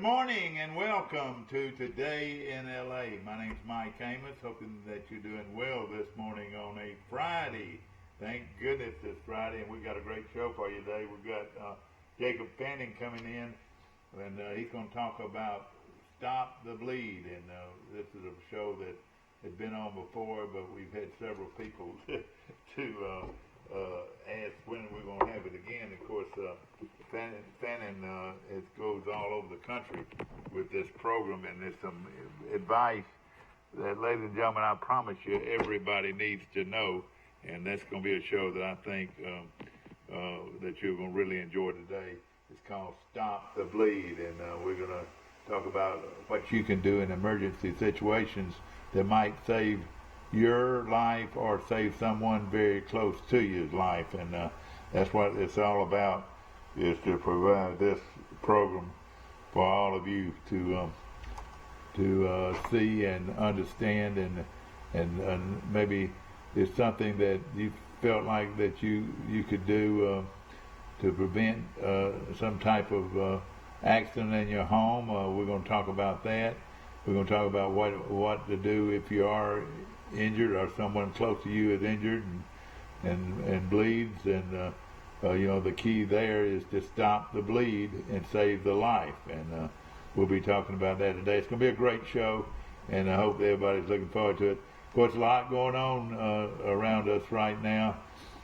Good morning and welcome to Today in LA. My name's Mike Amos, hoping that you're doing well this morning on a Friday. Thank goodness it's Friday, and we've got a great show for you today. We've got Jacob Fanning coming in, and he's going to talk about Stop the Bleed. And this is a show that has been on before, but we've had several people to ask when we're going to have it again. Of course, Fanning it goes all over the country with this program, and there's some advice that, ladies and gentlemen, I promise you everybody needs to know, and that's going to be a show that I think that you're going to really enjoy today. It's called Stop the Bleed, and we're going to talk about what you can do in emergency situations that might save your life or save someone very close to you's life, and that's what it's all about, is to provide this program for all of you to see and understand, and maybe it's something that you felt like that you could do to prevent some type of accident in your home. We're going to talk about that. We're going to talk about what to do if you are injured or someone close to you is injured and bleeds, and the key there is to stop the bleed and save the life, and we'll be talking about that today. It's going to be a great show, and I hope everybody's looking forward to it. Of course, a lot going on around us right now.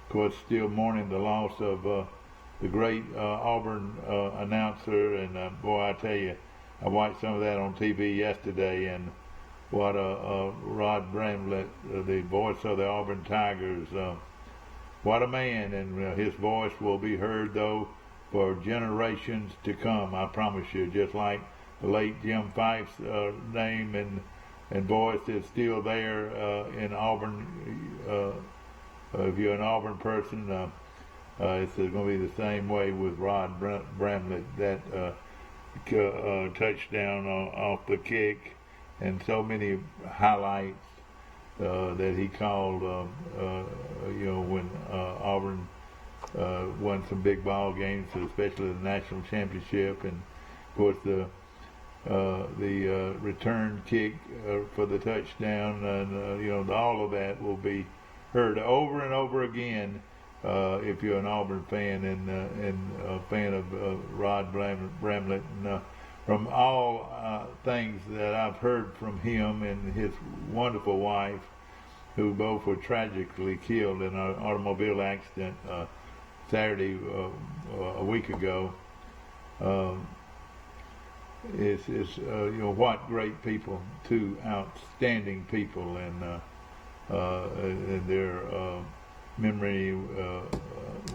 Of course, still mourning the loss of the great Auburn announcer, and boy, I tell you, I watched some of that on TV yesterday, and what Rod Bramlett, the voice of the Auburn Tigers, what a man, and his voice will be heard, though, for generations to come, I promise you, just like the late Jim Fife's name and voice is still there in Auburn. If you're an Auburn person, it's going to be the same way with Rod Bramlett, that touchdown off the kick, and so many highlights that he called, when Auburn won some big ball games, especially the national championship, and of course the return kick for the touchdown, and all of that will be heard over and over again if you're an Auburn fan and a fan of Rod Bramlett. And, from all things that I've heard from him and his wonderful wife, who both were tragically killed in an automobile accident Saturday a week ago, what great people, two outstanding people, and their memory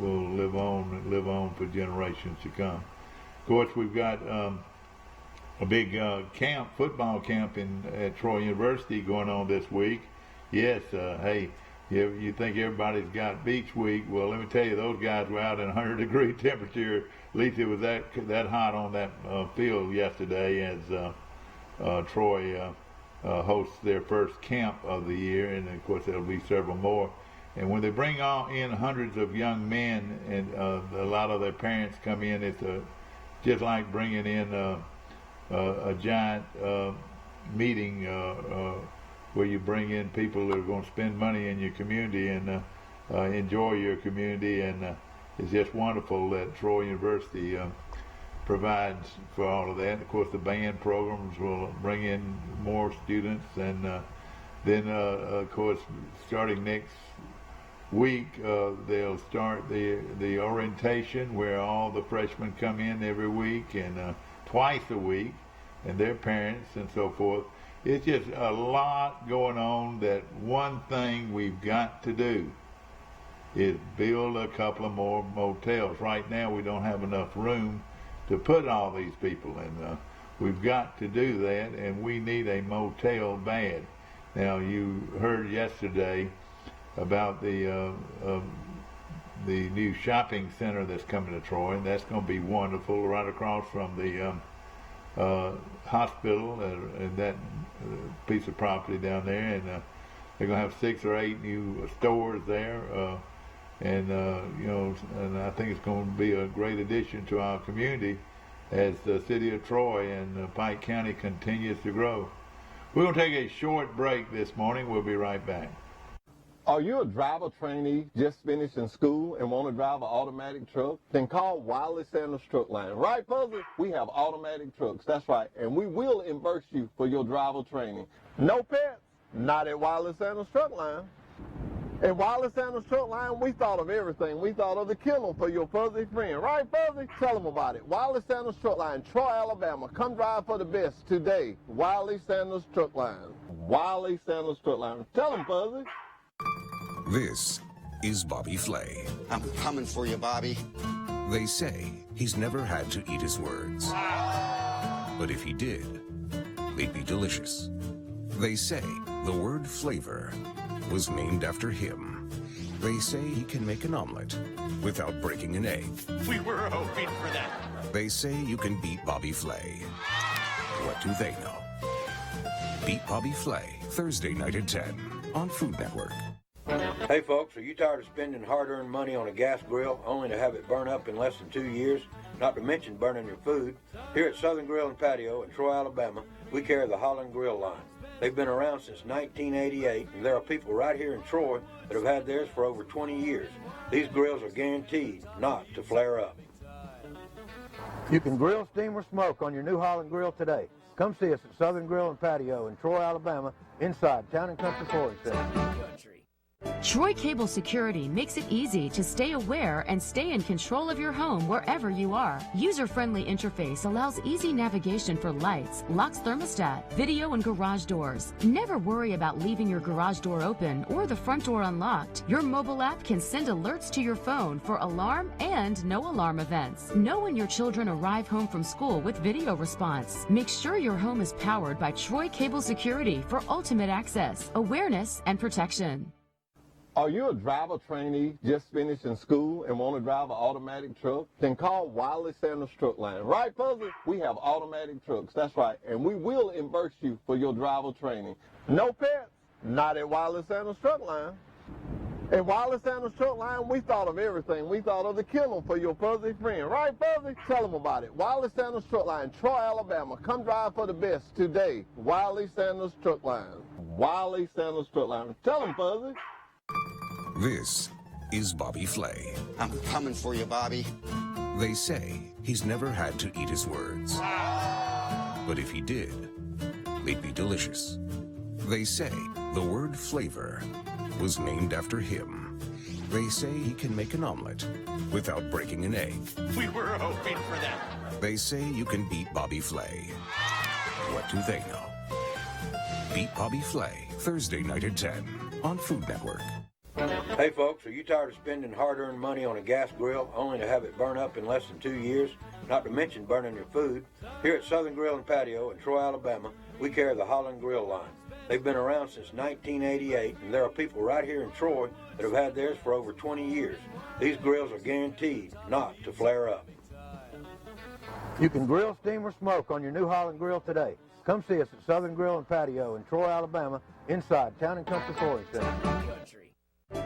will live on for generations to come. Of course, we've got a big football camp at Troy University going on this week. Yes, hey, you think everybody's got beach week? Well, let me tell you, those guys were out in 100-degree temperature. At least it was that hot on that field yesterday, as Troy hosts their first camp of the year, and of course there'll be several more. And when they bring in hundreds of young men, and a lot of their parents come in, it's just like bringing in a giant meeting where you bring in people that are going to spend money in your community and enjoy your community, and it's just wonderful that Troy University provides for all of that. Of course, the band programs will bring in more students, and then of course, starting next week, they'll start the orientation, where all the freshmen come in every week, and twice a week, and their parents and so forth. It's just a lot going on. That one thing we've got to do is build a couple of more motels. Right now we don't have enough room to put all these people in. We've got to do that, and we need a motel bad. Now, you heard yesterday about the new shopping center that's coming to Troy, and that's going to be wonderful, right across from the hospital and that piece of property down there, and they're going to have 6 or 8 new stores there, and I think it's going to be a great addition to our community as the city of Troy and Pike County continues to grow. We're going to take a short break this morning. We'll be right back. Are you a driver trainee just finishing school and want to drive an automatic truck? Then call Wiley Sanders Truck Line. Right, Fuzzy? We have automatic trucks. That's right. And we will reimburse you for your driver training. No pets? Not at Wiley Sanders Truck Line. At Wiley Sanders Truck Line, we thought of everything. We thought of the kennel for your fuzzy friend. Right, Fuzzy? Tell them about it. Wiley Sanders Truck Line, Troy, Alabama. Come drive for the best today. Wiley Sanders Truck Line. Wiley Sanders Truck Line. Tell them, Fuzzy. This is Bobby Flay. I'm coming for you, Bobby. They say he's never had to eat his words. But if he did, they'd be delicious. They say the word flavor was named after him. They say he can make an omelet without breaking an egg. We were hoping for that. They say you can beat Bobby Flay. What do they know? Beat Bobby Flay, Thursday night at 10 on Food Network. Hey folks, are you tired of spending hard-earned money on a gas grill only to have it burn up in less than 2 years? Not to mention burning your food. Here at Southern Grill and Patio in Troy, Alabama, we carry the Holland Grill line. They've been around since 1988, and there are people right here in Troy that have had theirs for over 20 years. These grills are guaranteed not to flare up. You can grill, steam, or smoke on your new Holland Grill today. Come see us at Southern Grill and Patio in Troy, Alabama, inside Town and Country Flooring Center. Troy Cable Security makes it easy to stay aware and stay in control of your home wherever you are. User-friendly interface allows easy navigation for lights, locks thermostat, video, and garage doors. Never worry about leaving your garage door open or the front door unlocked. Your mobile app can send alerts to your phone for alarm and no alarm events. Know when your children arrive home from school with video response. Make sure your home is powered by Troy Cable Security for ultimate access, awareness, and protection. Are you a driver trainee just finishing school and want to drive an automatic truck? Then call Wiley Sanders Truck Line. Right, Fuzzy? We have automatic trucks. That's right. And we will reimburse you for your driver training. No pets? Not at Wiley Sanders Truck Line. At Wiley Sanders Truck Line, we thought of everything. We thought of the kennel for your fuzzy friend. Right, Fuzzy? Tell them about it. Wiley Sanders Truck Line, Troy, Alabama. Come drive for the best today. Wiley Sanders Truck Line. Wiley Sanders Truck Line. Tell them, Fuzzy. This is Bobby Flay. I'm coming for you, Bobby. They say he's never had to eat his words. But if he did, they'd be delicious. They say the word flavor was named after him. They say he can make an omelet without breaking an egg. We were hoping for that. They say you can beat Bobby Flay. What do they know? Beat Bobby Flay, Thursday night at 10 on Food Network. Hey folks, are you tired of spending hard-earned money on a gas grill only to have it burn up in less than 2 years? Not to mention burning your food. Here at Southern Grill and Patio in Troy, Alabama, we carry the Holland Grill line. They've been around since 1988, and there are people right here in Troy that have had theirs for over 20 years. These grills are guaranteed not to flare up. You can grill, steam, or smoke on your new Holland Grill today. Come see us at Southern Grill and Patio in Troy, Alabama, inside Town and Country Flooring Center.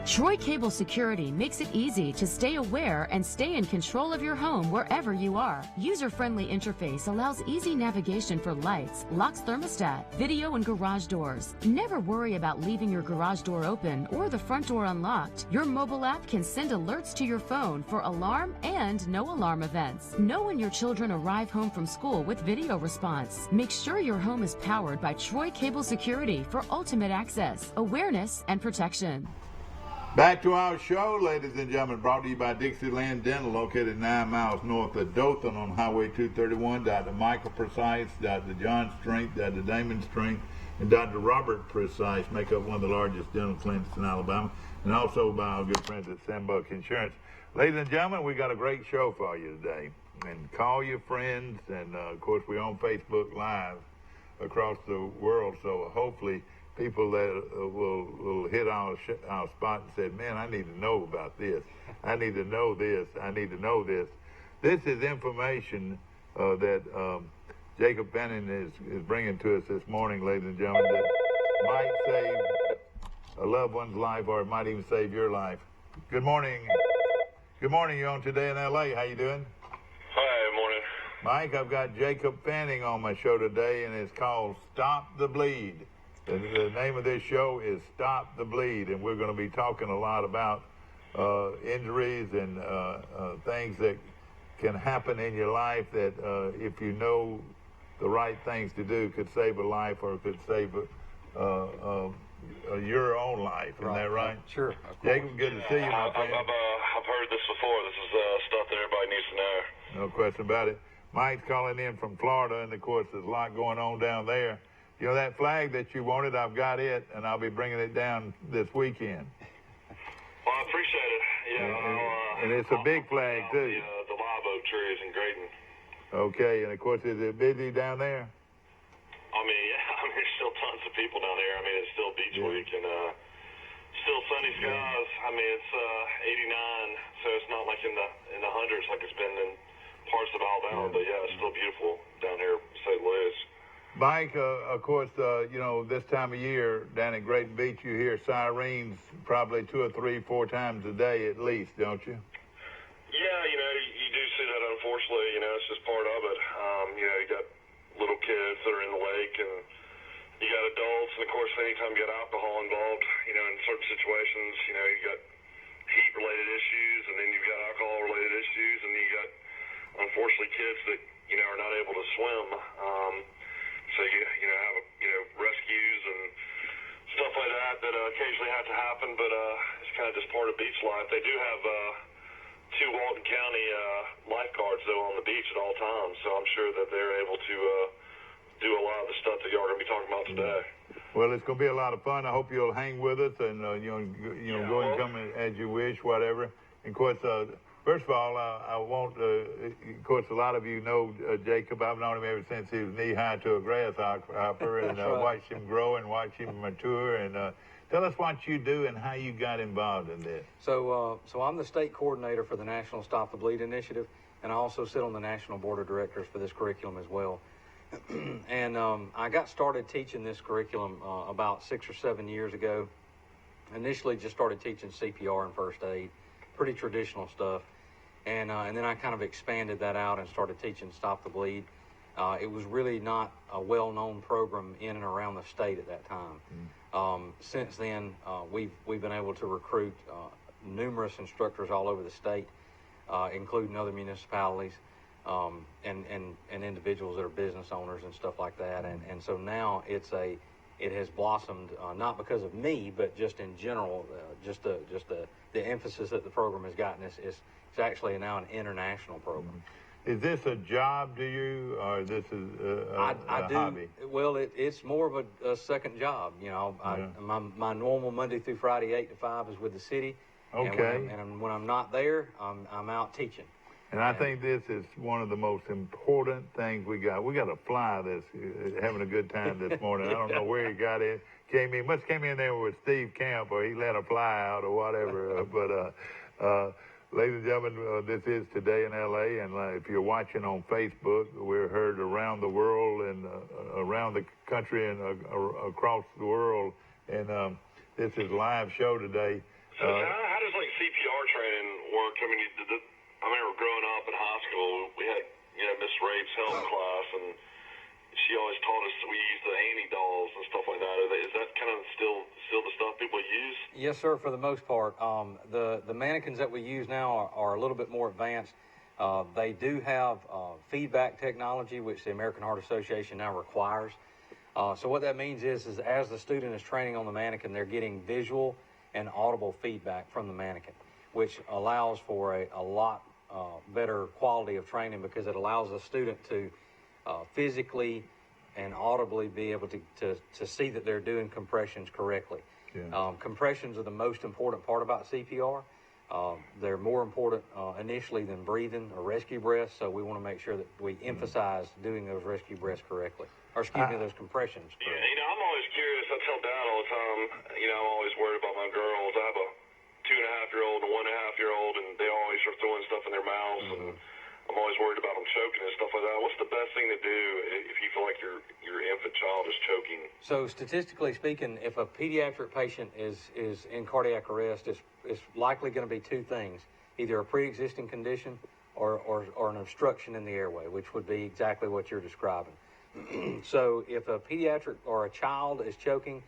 Troy Cable Security makes it easy to stay aware and stay in control of your home wherever you are. User-friendly interface allows easy navigation for lights, locks thermostat, video, and garage doors. Never worry about leaving your garage door open or the front door unlocked. Your mobile app can send alerts to your phone for alarm and no alarm events. Know when your children arrive home from school with video response. Make sure your home is powered by Troy Cable Security for ultimate access, awareness, and protection. Back to our show, ladies and gentlemen, brought to you by Dixieland Dental, located 9 miles north of Dothan on Highway 231. Dr. Michael Precise, Dr. John Strength, Dr. Damon Strength, and Dr. Robert Precise make up one of the largest dental clinics in Alabama, and also by our good friends at Sandbuck Insurance. Ladies and gentlemen, we got a great show for you today. And call your friends, and of course, we're on Facebook Live across the world, so hopefully people that will hit our spot and said, man, I need to know about this. I need to know this. I need to know this. This is information that Jacob Benning is bringing to us this morning, ladies and gentlemen, that might save a loved one's life, or it might even save your life. Good morning. Good morning. You're on Today in L.A. How you doing? Hi, morning. Mike, I've got Jacob Fanning on my show today, and it's called Stop the Bleed. The name of this show is Stop the Bleed, and we're going to be talking a lot about injuries and things that can happen in your life that if you know the right things to do could save a life or could save your own life. Isn't that right? Sure. Jacob, good to see you, my friend. I've heard this before. This is stuff that everybody needs to know. No question about it. Mike's calling in from Florida, and of course there's a lot going on down there. You know, that flag that you wanted, I've got it, and I'll be bringing it down this weekend. Well, I appreciate it. Yeah, and it's a big flag, too. The live oak trees in Graydon. Okay, and of course, is it busy down there? I mean, yeah, there's still tons of people down there. I mean, it's still beach week and still sunny skies. I mean, it's 89, so it's not like in the hundreds like it's been in parts of Alabama. But yeah, it's still beautiful down here, St. Louis. Mike, of course, you know, this time of year down at Great Beach, you hear sirens probably 2 or 3, 4 times a day at least, don't you? Yeah, you know, you do see that, unfortunately. You know, it's just part of it. You know, you got little kids that are in the lake, and you got adults, and of course, anytime you got alcohol involved, you know, in certain situations, you know, you got heat-related issues, and then you've got alcohol-related issues, and you got, unfortunately, kids that, you know, are not able to swim. So you know, have rescues and stuff like that occasionally have to happen, but it's kind of just part of beach life. They do have 2 Walton County lifeguards, though, on the beach at all times, so I'm sure that they're able to do a lot of the stuff that y'all are going to be talking about today. Well, it's going to be a lot of fun. I hope you'll hang with us and, go and come as you wish, whatever. And, of course, first of all, I want, of course, a lot of you know Jacob. I've known him ever since he was knee-high to a grasshopper and watched him grow and watched him mature. And tell us what you do and how you got involved in this. So I'm the state coordinator for the National Stop the Bleed initiative, and I also sit on the National Board of Directors for this curriculum as well. And I got started teaching this curriculum about 6 or 7 years ago. Initially just started teaching CPR and first aid, pretty traditional stuff. And then I kind of expanded that out and started teaching Stop the Bleed. It was really not a well-known program in and around the state at that time. Since then, we've been able to recruit numerous instructors all over the state, including other municipalities and individuals that are business owners and stuff like that. And so now it has blossomed, not because of me, but just in general, just the emphasis that the program has gotten is actually now an international program. Is this a job to you, or this is a hobby? Well, it's more of a second job. You know, my normal Monday through Friday 8 to 5 is with the city. Okay. And when I'm not there, I'm out teaching. And I think this is one of the most important things we got. We got a fly that's having a good time this morning. I don't know where he got in. Must came in there with Steve Camp, or he let a fly out or whatever. But ladies and gentlemen, this is Today in L.A., and if you're watching on Facebook, we're heard around the world and around the country and across the world. And this is a live show today. So how does CPR training work? I mean, I remember growing up in high school, we had Miss Rape's health class, and she always taught us we use the Annie dolls and stuff like that. Is that kind of still the stuff people use? Yes, sir, for the most part. The mannequins that we use now are a little bit more advanced. They do have feedback technology, which the American Heart Association now requires. So what that means is as the student is training on the mannequin, they're getting visual and audible feedback from the mannequin, which allows for a lot better quality of training, because it allows the student to physically and audibly be able to see that they're doing compressions correctly. Yeah. Compressions are the most important part about CPR. They're more important initially than breathing or rescue breaths, so we want to make sure that we emphasize doing those rescue breaths correctly, or those compressions correctly. Yeah, I'm always curious. I tell Dad all the time, I'm always worried about my girls. I have a 2.5-year-old and a 1.5-year-old, and they always are throwing stuff in their mouths, and I'm always worried about them choking and stuff like that. What's the best thing to do if you feel like your infant child is choking? So statistically speaking, if a pediatric patient is in cardiac arrest, it's likely going to be 2 things: either a pre-existing condition or or an obstruction in the airway, which would be exactly what you're describing. So if a pediatric or a child is choking,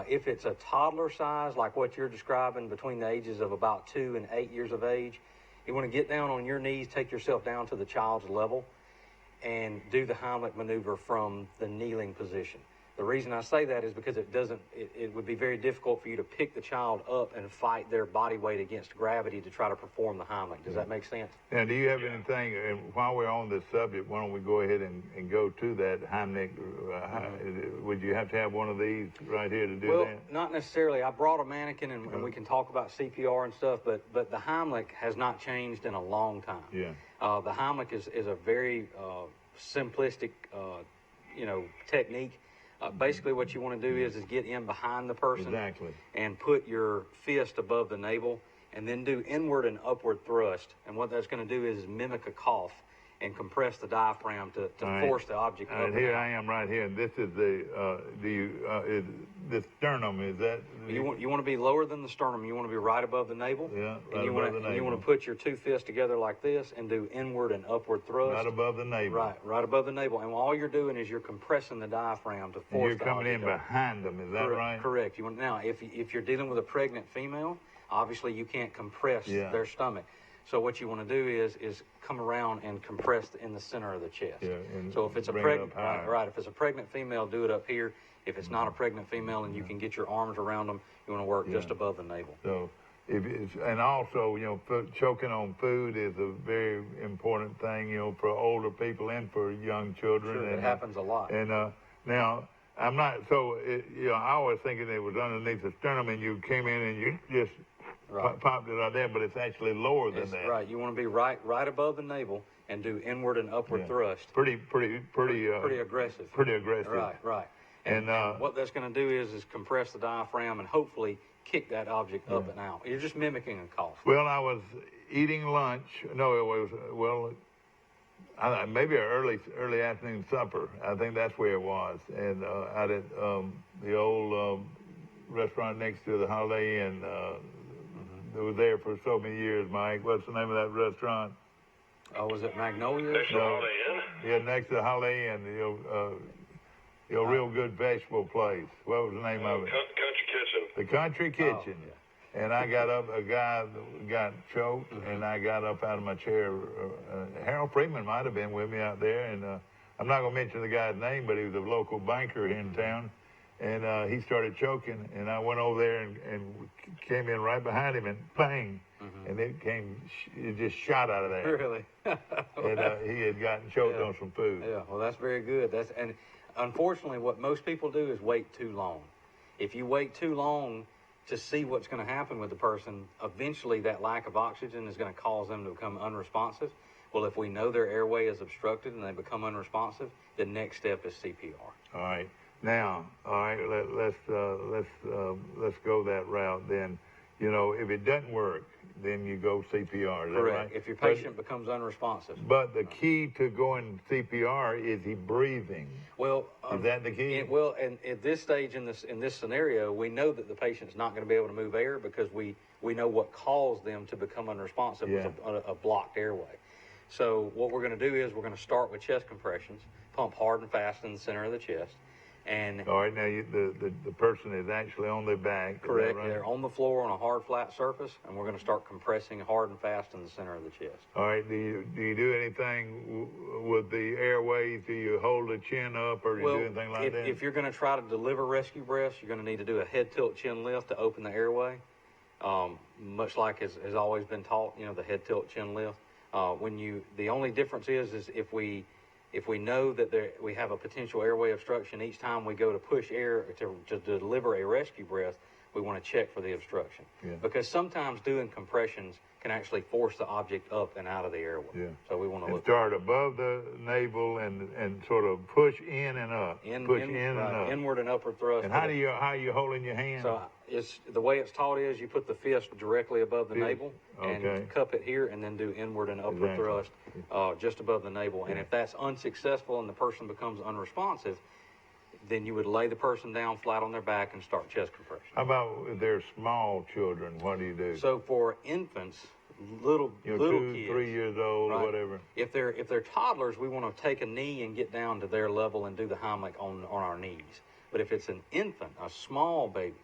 if it's a toddler size, like what you're describing, between the ages of about 2 and 8 years of age, you want to get down on your knees, take yourself down to the child's level, and do the Heimlich maneuver from the kneeling position. The reason I say that is because it would be very difficult for you to pick the child up and fight their body weight against gravity to try to perform the Heimlich. Does that make sense? Now, do you have anything, and while we're on this subject, why don't we go ahead and go to that Heimlich? Would you have to have one of these right here to do that? Well, not necessarily. I brought a mannequin, and we can talk about CPR and stuff, but the Heimlich has not changed in a long time. Yeah. The Heimlich is a very simplistic, technique. Basically, what you want to do is get in behind the person. Exactly. And put your fist above the navel, and then do inward and upward thrust. And what that's going to do is mimic a cough and compress the diaphragm to force the object up. Here I am right here, and this is the the sternum. Is that you want to be lower than the sternum? You want to be right above the navel. Yeah, right above the navel. And you want to put your two fists together like this and do inward and upward thrust. Right above the navel. Right above the navel. And all you're doing is you're compressing the diaphragm to force the object. You're coming in behind them. Is that right? Correct. Now, if you're dealing with a pregnant female, obviously you can't compress their stomach. So what you want to do is come around and compress in the center of the chest. Yeah, so if it's a pregnant, if it's a pregnant female, do it up here. If it's not a pregnant female and you can get your arms around them, you want to work just above the navel. So, and also, choking on food is a very important thing, for older people and for young children. Sure, it happens a lot. And now, I'm not, I always thinking it was underneath the sternum and you came in and you just popped it right there, but it's actually lower than that. Right. You want to be right above the navel and do inward and upward thrust. Pretty aggressive. Pretty aggressive. Right. And what that's going to do is compress the diaphragm and hopefully kick that object up and out. You're just mimicking a cough. Well, I was eating lunch. No, it was maybe an early afternoon supper. I think that's where it was, and out at the old restaurant next to the Holiday Inn. It was there for so many years, Mike. What's the name of that restaurant? Oh, was it Magnolia? Next to the Holiday Inn? Yeah, next to the Holiday Inn. Real good vegetable place. What was the name of it? Country Kitchen. The Country Kitchen. Oh, yeah. And I got up, a guy got choked, and I got up out of my chair. Harold Freeman might have been with me out there, and I'm not going to mention the guy's name, but he was a local banker here in town. And he started choking, and I went over there and came in right behind him, and bang, and it just shot out of there. Really? And he had gotten choked on some food. Yeah, well, that's very good. And unfortunately, what most people do is wait too long. If you wait too long to see what's going to happen with the person, eventually that lack of oxygen is going to cause them to become unresponsive. Well, if we know their airway is obstructed and they become unresponsive, the next step is CPR. All right. Now, let's go that route then. If it doesn't work, then you go CPR. Is Correct. That right? If your patient becomes unresponsive. But the key to going CPR is he breathing. Well, is that the key? And at this stage in this scenario, we know that the patient's not going to be able to move air because we know what caused them to become unresponsive was a blocked airway. So what we're going to do is we're going to start with chest compressions, pump hard and fast in the center of the chest. And all right, now the person is actually on their back. Correct. Right? They're on the floor on a hard, flat surface, and we're going to start compressing hard and fast in the center of the chest. All right. Do you do anything with the airways? Do you hold the chin up, or do you do anything like that? If you're going to try to deliver rescue breaths, you're going to need to do a head tilt chin lift to open the airway, much like has always been taught. The head tilt chin lift. The only difference is if we know that we have a potential airway obstruction, each time we go to push air to deliver a rescue breath, we want to check for the obstruction. Yeah. Because sometimes doing compressions can actually force the object up and out of the airway. Yeah. So we want to start above the navel and sort of push in and up. Push in and up. Inward and upward thrust. And how are you holding your hand? So the way it's taught is you put the fist directly above the navel and cup it here, and then do inward and upward thrust just above the navel. And if that's unsuccessful and the person becomes unresponsive, then you would lay the person down flat on their back and start chest compression. How about if they're small children? What do you do? So for infants, little two, kids, 3 years old, right? or whatever. If they're toddlers, we want to take a knee and get down to their level and do the Heimlich on our knees. But if it's an infant, a small baby,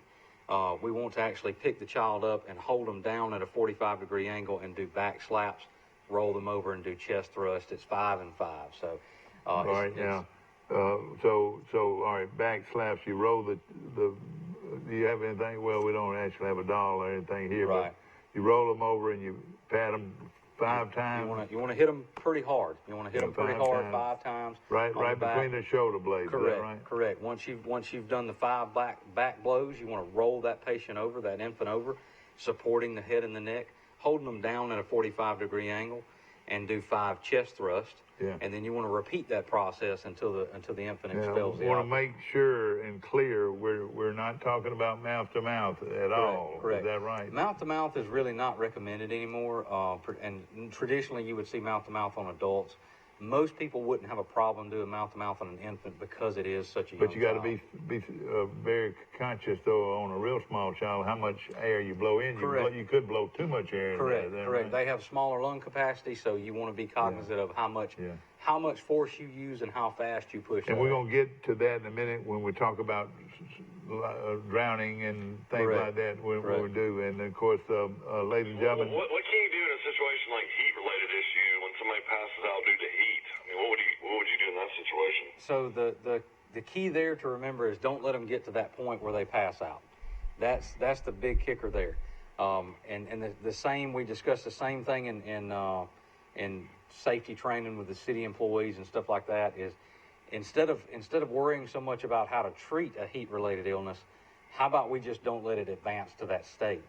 we want to actually pick the child up and hold them down at a 45-degree angle and do back slaps, roll them over and do chest thrust. It's 5 and 5. So, all right, now, so all right, back slaps. You roll the. Do you have anything? Well, we don't actually have a doll or anything here, right. But you roll them over and you pat them 5 times. You want to hit them pretty hard. You want to hit them pretty hard times. 5 times. Right between the shoulder blades. Correct. Is that right? Correct. Once you've done the 5 back blows, you want to roll that patient over, that infant over, supporting the head and the neck, holding them down at a 45-degree angle, and do 5 chest thrusts. Yeah. And then you want to repeat that process until the infant expels the I want alcohol. to make sure and clear we're not talking about mouth to mouth at all. Correct. Is that right? Mouth to mouth is really not recommended anymore. And traditionally, you would see mouth to mouth on adults. Most people wouldn't have a problem doing mouth to mouth on an infant because it is such a young But you got to child. be very conscious though on a real small child how much air you blow in. Correct. You could blow too much air. Correct. In there. Correct. Right? They have smaller lung capacity, so you want to be cognizant of how much force you use and how fast you push. And we're going to get to that in a minute when we talk about drowning and things like that when we do. And of course, ladies and gentlemen. What can you do in a situation like heat-related issue when somebody passes out due to heat? I mean, what would you do in that situation? So the key there to remember is don't let them get to that point where they pass out. That's the big kicker there. And the same, we discussed the same thing in safety training with the city employees and stuff like that, is instead of worrying so much about how to treat a heat-related illness, how about we just don't let it advance to that stage?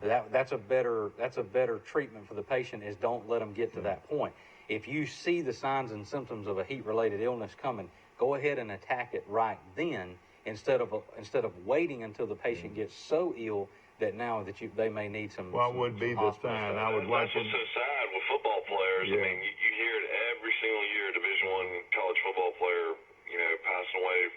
Yeah. That's a better treatment for the patient, is don't let them get to that point. If you see the signs and symptoms of a heat-related illness coming, go ahead and attack it right then, instead of waiting until the patient gets so ill that now that they may need some. What would be the sign? I was watching. That's what's so sad with football players. Yeah. I mean, you hear it every single year. Division I college football player, passing away,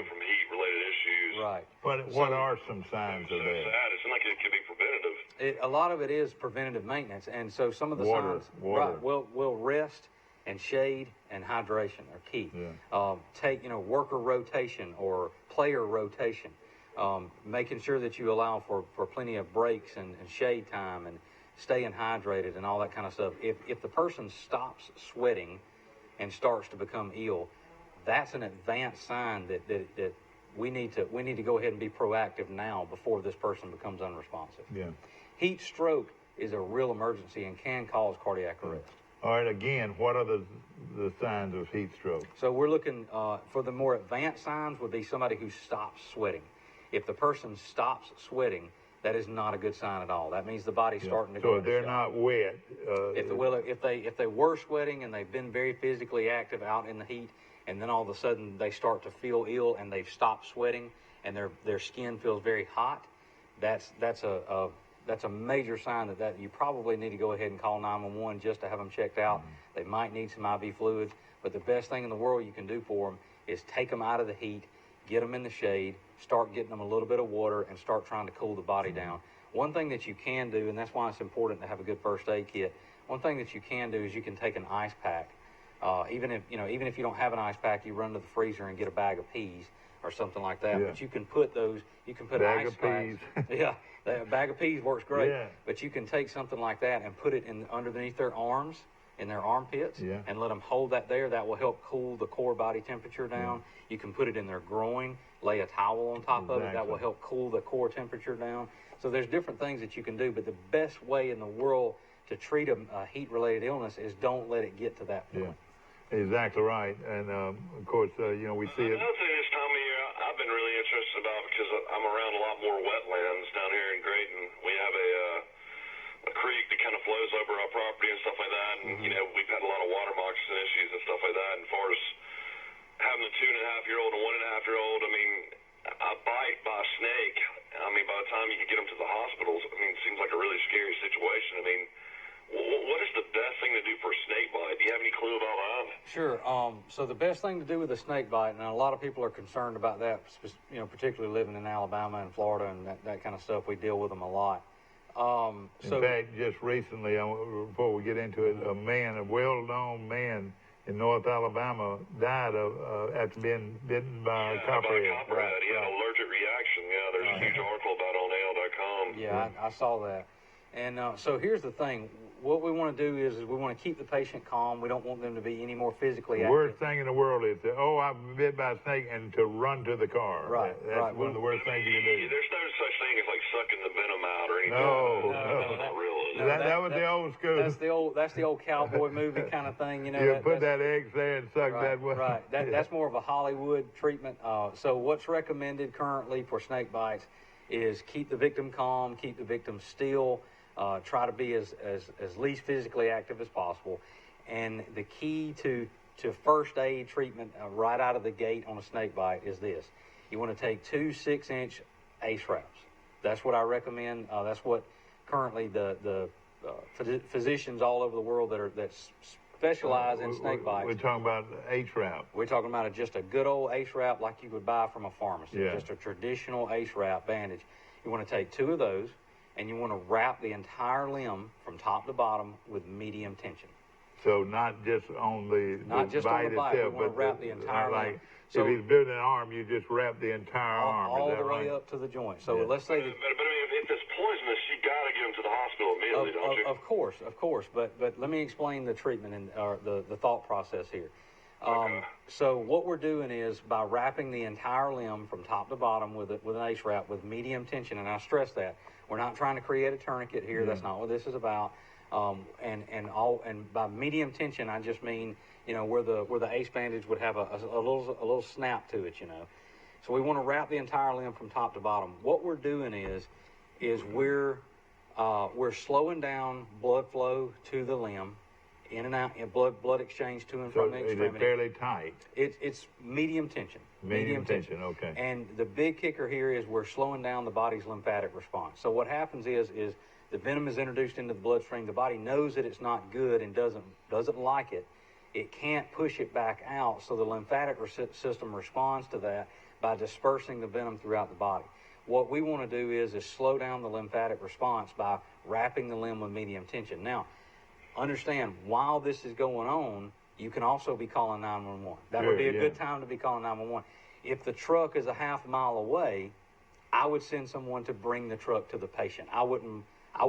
from heat-related issues. Right. What are some signs of that? So sad. It seems like it could be preventative. A lot of it is preventative maintenance, and so some of the Water. signs. Right. Will rest and shade and hydration are key. Yeah. Take worker rotation or player rotation. Making sure that you allow for plenty of breaks and shade time and staying hydrated and all that kind of stuff. If the person stops sweating and starts to become ill, that's an advanced sign that we need to go ahead and be proactive now before this person becomes unresponsive. Yeah. Heat stroke is a real emergency and can cause cardiac arrest. All right, again, what are the signs of heat stroke? So we're looking for the more advanced signs would be somebody who stops sweating. If the person stops sweating, that is not a good sign at all. That means the body's starting to go. So if they're not wet. If they were sweating and they've been very physically active out in the heat, and then all of a sudden they start to feel ill and they've stopped sweating and their skin feels very hot, that's a major sign that you probably need to go ahead and call 911 just to have them checked out. They might need some IV fluids, but the best thing in the world you can do for them is take them out of the heat, get them in the shade, start getting them a little bit of water, and start trying to cool the body down. One thing that you can do, and that's why it's important to have a good first aid kit, one thing that you can do is you can take an ice pack. Even if you don't have an ice pack, you run to the freezer and get a bag of peas or something like that. Yeah. But you can put Bag ice of packs. peas. Yeah, a bag of peas works great. Yeah. But you can take something like that and put it underneath their arms, in their armpits, and let them hold that there. That will help cool the core body temperature down. You can put it in their groin, lay a towel on top of it. That will help cool the core temperature down. So there's different things that you can do, but the best way in the world to treat a heat-related illness is don't let it get to that point. Yeah, exactly right. And of course, we see it. Another thing this time of year I've been really interested about, because I'm around a lot more wetlands down here in Grayton. We have a creek that kind of flows over our property and stuff like that. And, we've had a lot of water moccasin issues and stuff like that. And as far as having a 2.5-year-old and 1.5-year-old, I mean, a bite by a snake, I mean, by the time you can get them to the hospitals, I mean, it seems like a really scary situation. I mean, what is the best thing to do for a snake bite? Do you have any clue about that? Sure. So the best thing to do with a snake bite, and a lot of people are concerned about that, particularly living in Alabama and Florida and that kind of stuff. We deal with them a lot. In fact, just recently, before we get into it, a well-known man in North Alabama died after being bitten by a copperhead. He had an allergic reaction. Yeah, there's a huge article about it on AL.com. Yeah, I saw that. And so here's the thing. What we want to do is we want to keep the patient calm. We don't want them to be any more physically active. The worst thing in the world is that, I've been bit by a snake, and to run to the car. Right, That's one of the worst things you can do. There's no such thing as like sucking the venom out or anything. No. Not really. That was the old school. That's the old cowboy movie kind of thing. You know, you put that egg there and suck that one. Right. That's more of a Hollywood treatment. So what's recommended currently for snake bites is keep the victim calm, keep the victim still. Try to be as least physically active as possible. And the key to first aid treatment right out of the gate on a snake bite is this. You want to take 2 6-inch ACE wraps. That's what I recommend. That's what currently the physicians all over the world that specialize in snake bites. We're talking about ACE wrap. We're talking about just a good old ACE wrap like you would buy from a pharmacy. Yeah. Just a traditional ACE wrap bandage. You want to take 2 of those, and you want to wrap the entire limb from top to bottom with medium tension. So not just on the Not just bite on the bite, itself, we want to wrap the entire limb. So if he's building an arm, you just wrap the entire arm. All the way up to the joint. So let's say that... But I mean, if it's poisonous, you got to get him to the hospital immediately, don't you? Of course. But let me explain the treatment and the thought process here. So what we're doing is by wrapping the entire limb from top to bottom with an ACE wrap with medium tension, and I stress that we're not trying to create a tourniquet here. That's not what this is about. And by medium tension, I just mean where the ACE bandage would have a little snap to it. So we want to wrap the entire limb from top to bottom. What we're doing is we're slowing down blood flow to the limb. In and out, blood exchange to and from the extremity. It's fairly tight. It's medium tension. Medium tension, okay. And the big kicker here is we're slowing down the body's lymphatic response. So what happens is the venom is introduced into the bloodstream. The body knows that it's not good and doesn't like it. It can't push it back out, so the lymphatic system responds to that by dispersing the venom throughout the body. What we want to do is slow down the lymphatic response by wrapping the limb with medium tension. Now, understand, while this is going on, you can also be calling 911. That would be a good time to be calling 911. If the truck is a half mile away, I would send someone to bring the truck to the patient. I wouldn't. As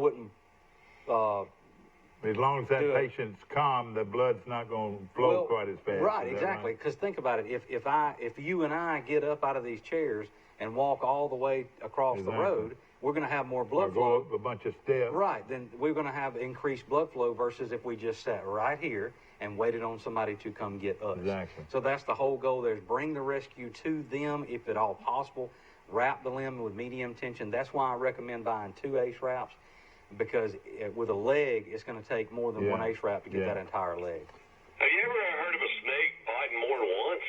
long as that patient's calm, the blood's not going to flow quite as fast. Right, exactly. Because think about it. If you and I get up out of these chairs and walk all the way across the road, we're going to have more blood flow. Go up a bunch of steps. Right. Then we're going to have increased blood flow versus if we just sat right here and waited on somebody to come get us. Exactly. So that's the whole goal there, is bring the rescue to them if at all possible. Wrap the limb with medium tension. That's why I recommend buying 2 ACE wraps, because with a leg, it's going to take more than 1 ACE wrap to get that entire leg. Have you ever heard of a snake biting more than once?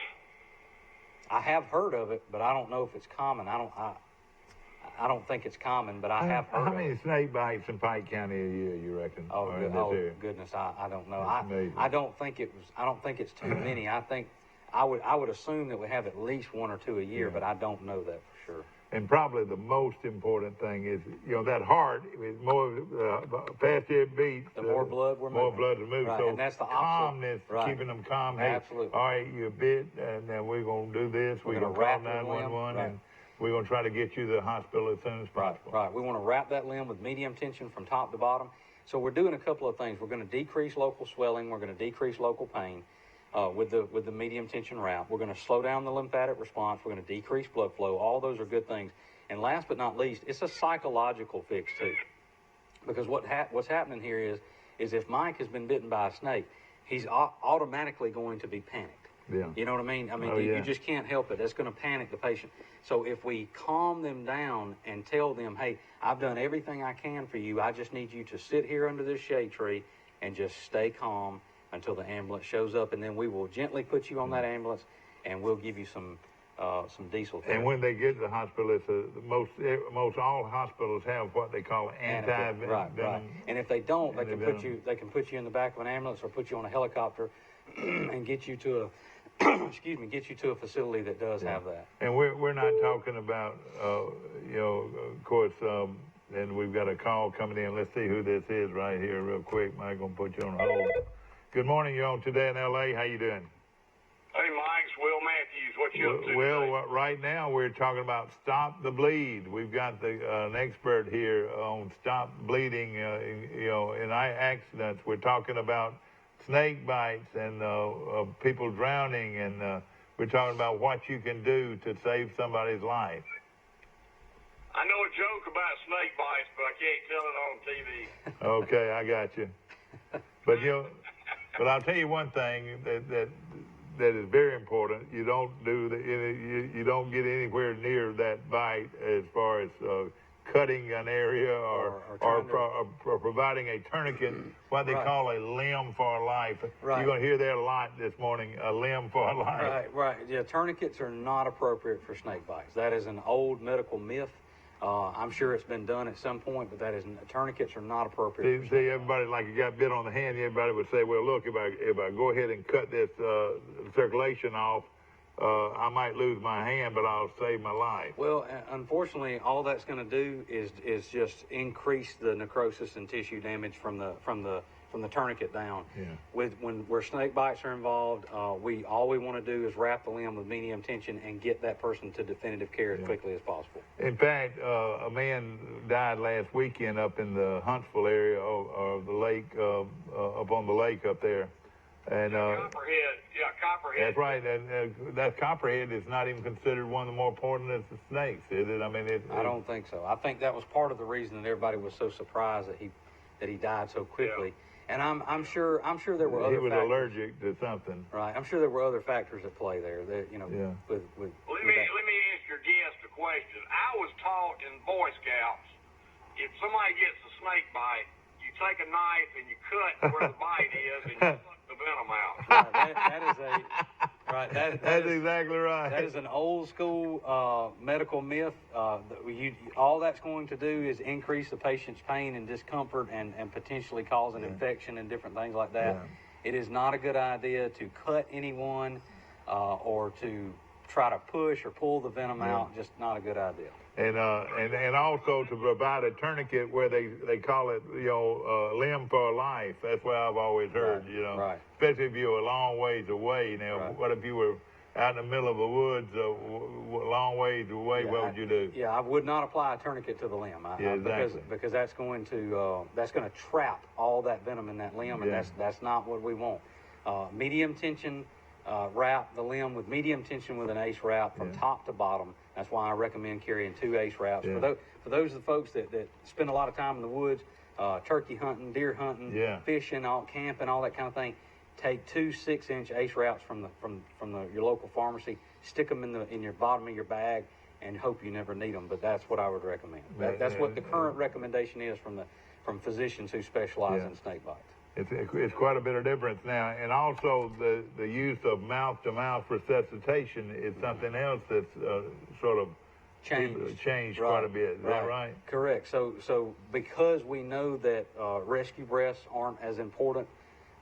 I have heard of it, but I don't know if it's common. I don't think it's common, but I have heard How many snake bites in Pike County a year, you reckon? Oh goodness, I don't know. I don't think it's too many. I would assume that we have at least 1 or 2 a year, but I don't know that for sure. And probably the most important thing is, that heart, more faster it beats, the more blood we're moving. More blood is moving. Right. So and that's the calmness, right. keeping them calm. Absolutely. All right, you're bit, and then we're going to do this. We're going to call 911, and we're going to try to get you to the hospital as soon as possible. Right. We want to wrap that limb with medium tension from top to bottom. So we're doing a couple of things. We're going to decrease local swelling. We're going to decrease local pain. With the medium tension wrap. We're going to slow down the lymphatic response. We're going to decrease blood flow. All those are good things. And last but not least, it's a psychological fix too. Because what's happening here is if Mike has been bitten by a snake, he's automatically going to be panicked. Yeah. You know what I mean? You just can't help it. That's going to panic the patient. So if we calm them down and tell them, hey, I've done everything I can for you. I just need you to sit here under this shade tree and just stay calm until the ambulance shows up, and then we will gently put you on that ambulance, and we'll give you some diesel therapy. And when they get to the hospital, most all hospitals have what they call anti-venom. Right. And if they don't, they can put you in the back of an ambulance or put you on a helicopter and get you to a facility that does have that. And we're not talking about of course And we've got a call coming in. Let's see who this is right here real quick. Mike, going to put you on hold. Good morning. You're on Today in L.A. How you doing? Hey, Mike, it's Will Matthews. What you up to today? Right now we're talking about Stop the Bleed. We've got an expert here on stop bleeding, in accidents. We're talking about snake bites and people drowning, and we're talking about what you can do to save somebody's life. I know a joke about snake bites, but I can't tell it on TV. Okay, I got you. But I'll tell you one thing that is very important. You don't you don't get anywhere near that bite as far as cutting an area or providing a tourniquet, what they call a limb for life. Right. You're going to hear that a lot this morning, a limb for life. Right. Yeah, tourniquets are not appropriate for snake bites. That is an old medical myth. I'm sure it's been done at some point, but tourniquets are not appropriate. See, everybody, like you got bit on the hand, everybody would say, well, look, if I go ahead and cut this circulation off, I might lose my hand, but I'll save my life. Well, unfortunately, all that's going to do is just increase the necrosis and tissue damage from the tourniquet down. Yeah. Where snake bites are involved, all we want to do is wrap the limb with medium tension and get that person to definitive care as quickly as possible. In fact, a man died last weekend up in the Huntsville area of the lake, up on the lake up there. And Copperhead. That's right. That copperhead is not even considered one of the more important as the snakes, is it? I mean, I don't think so. I think that was part of the reason that everybody was so surprised that he died so quickly. Yeah. And I'm sure there were other factors. He was allergic to something. Right. I'm sure there were other factors at play there. That Let me ask your guest a question. I was taught in Boy Scouts, if somebody gets a snake bite, you take a knife and you cut where the bite is and you suck the venom out. That's exactly right. That is an old school medical myth. All that's going to do is increase the patient's pain and discomfort and potentially cause an infection and different things like that. Yeah. It is not a good idea to cut anyone or to try to push or pull the venom out. Just not a good idea. And also to provide a tourniquet where they call it, limb for life. That's what I've always heard, Right. Especially if you're a long ways away. Now, what if you were out in the middle of the woods, a long ways away? What would you do? Yeah, I would not apply a tourniquet to the limb. Exactly. Because that's going to trap all that venom in that limb, and that's not what we want. Medium tension. Wrap the limb with medium tension with an ace wrap from top to bottom. That's why I recommend carrying 2 ace wraps. Yeah. For those of the folks that spend a lot of time in the woods, turkey hunting, deer hunting, fishing, camping, all that kind of thing, take 2 6-inch ace wraps from your local pharmacy, stick them in your bottom of your bag, and hope you never need them. But that's what I would recommend. That's what the current recommendation is from physicians who specialize in snake bites. It's quite a bit of difference now, and also the use of mouth-to-mouth resuscitation is something else that's sort of changed quite a bit. Is that right? Correct. So because we know that rescue breaths aren't as important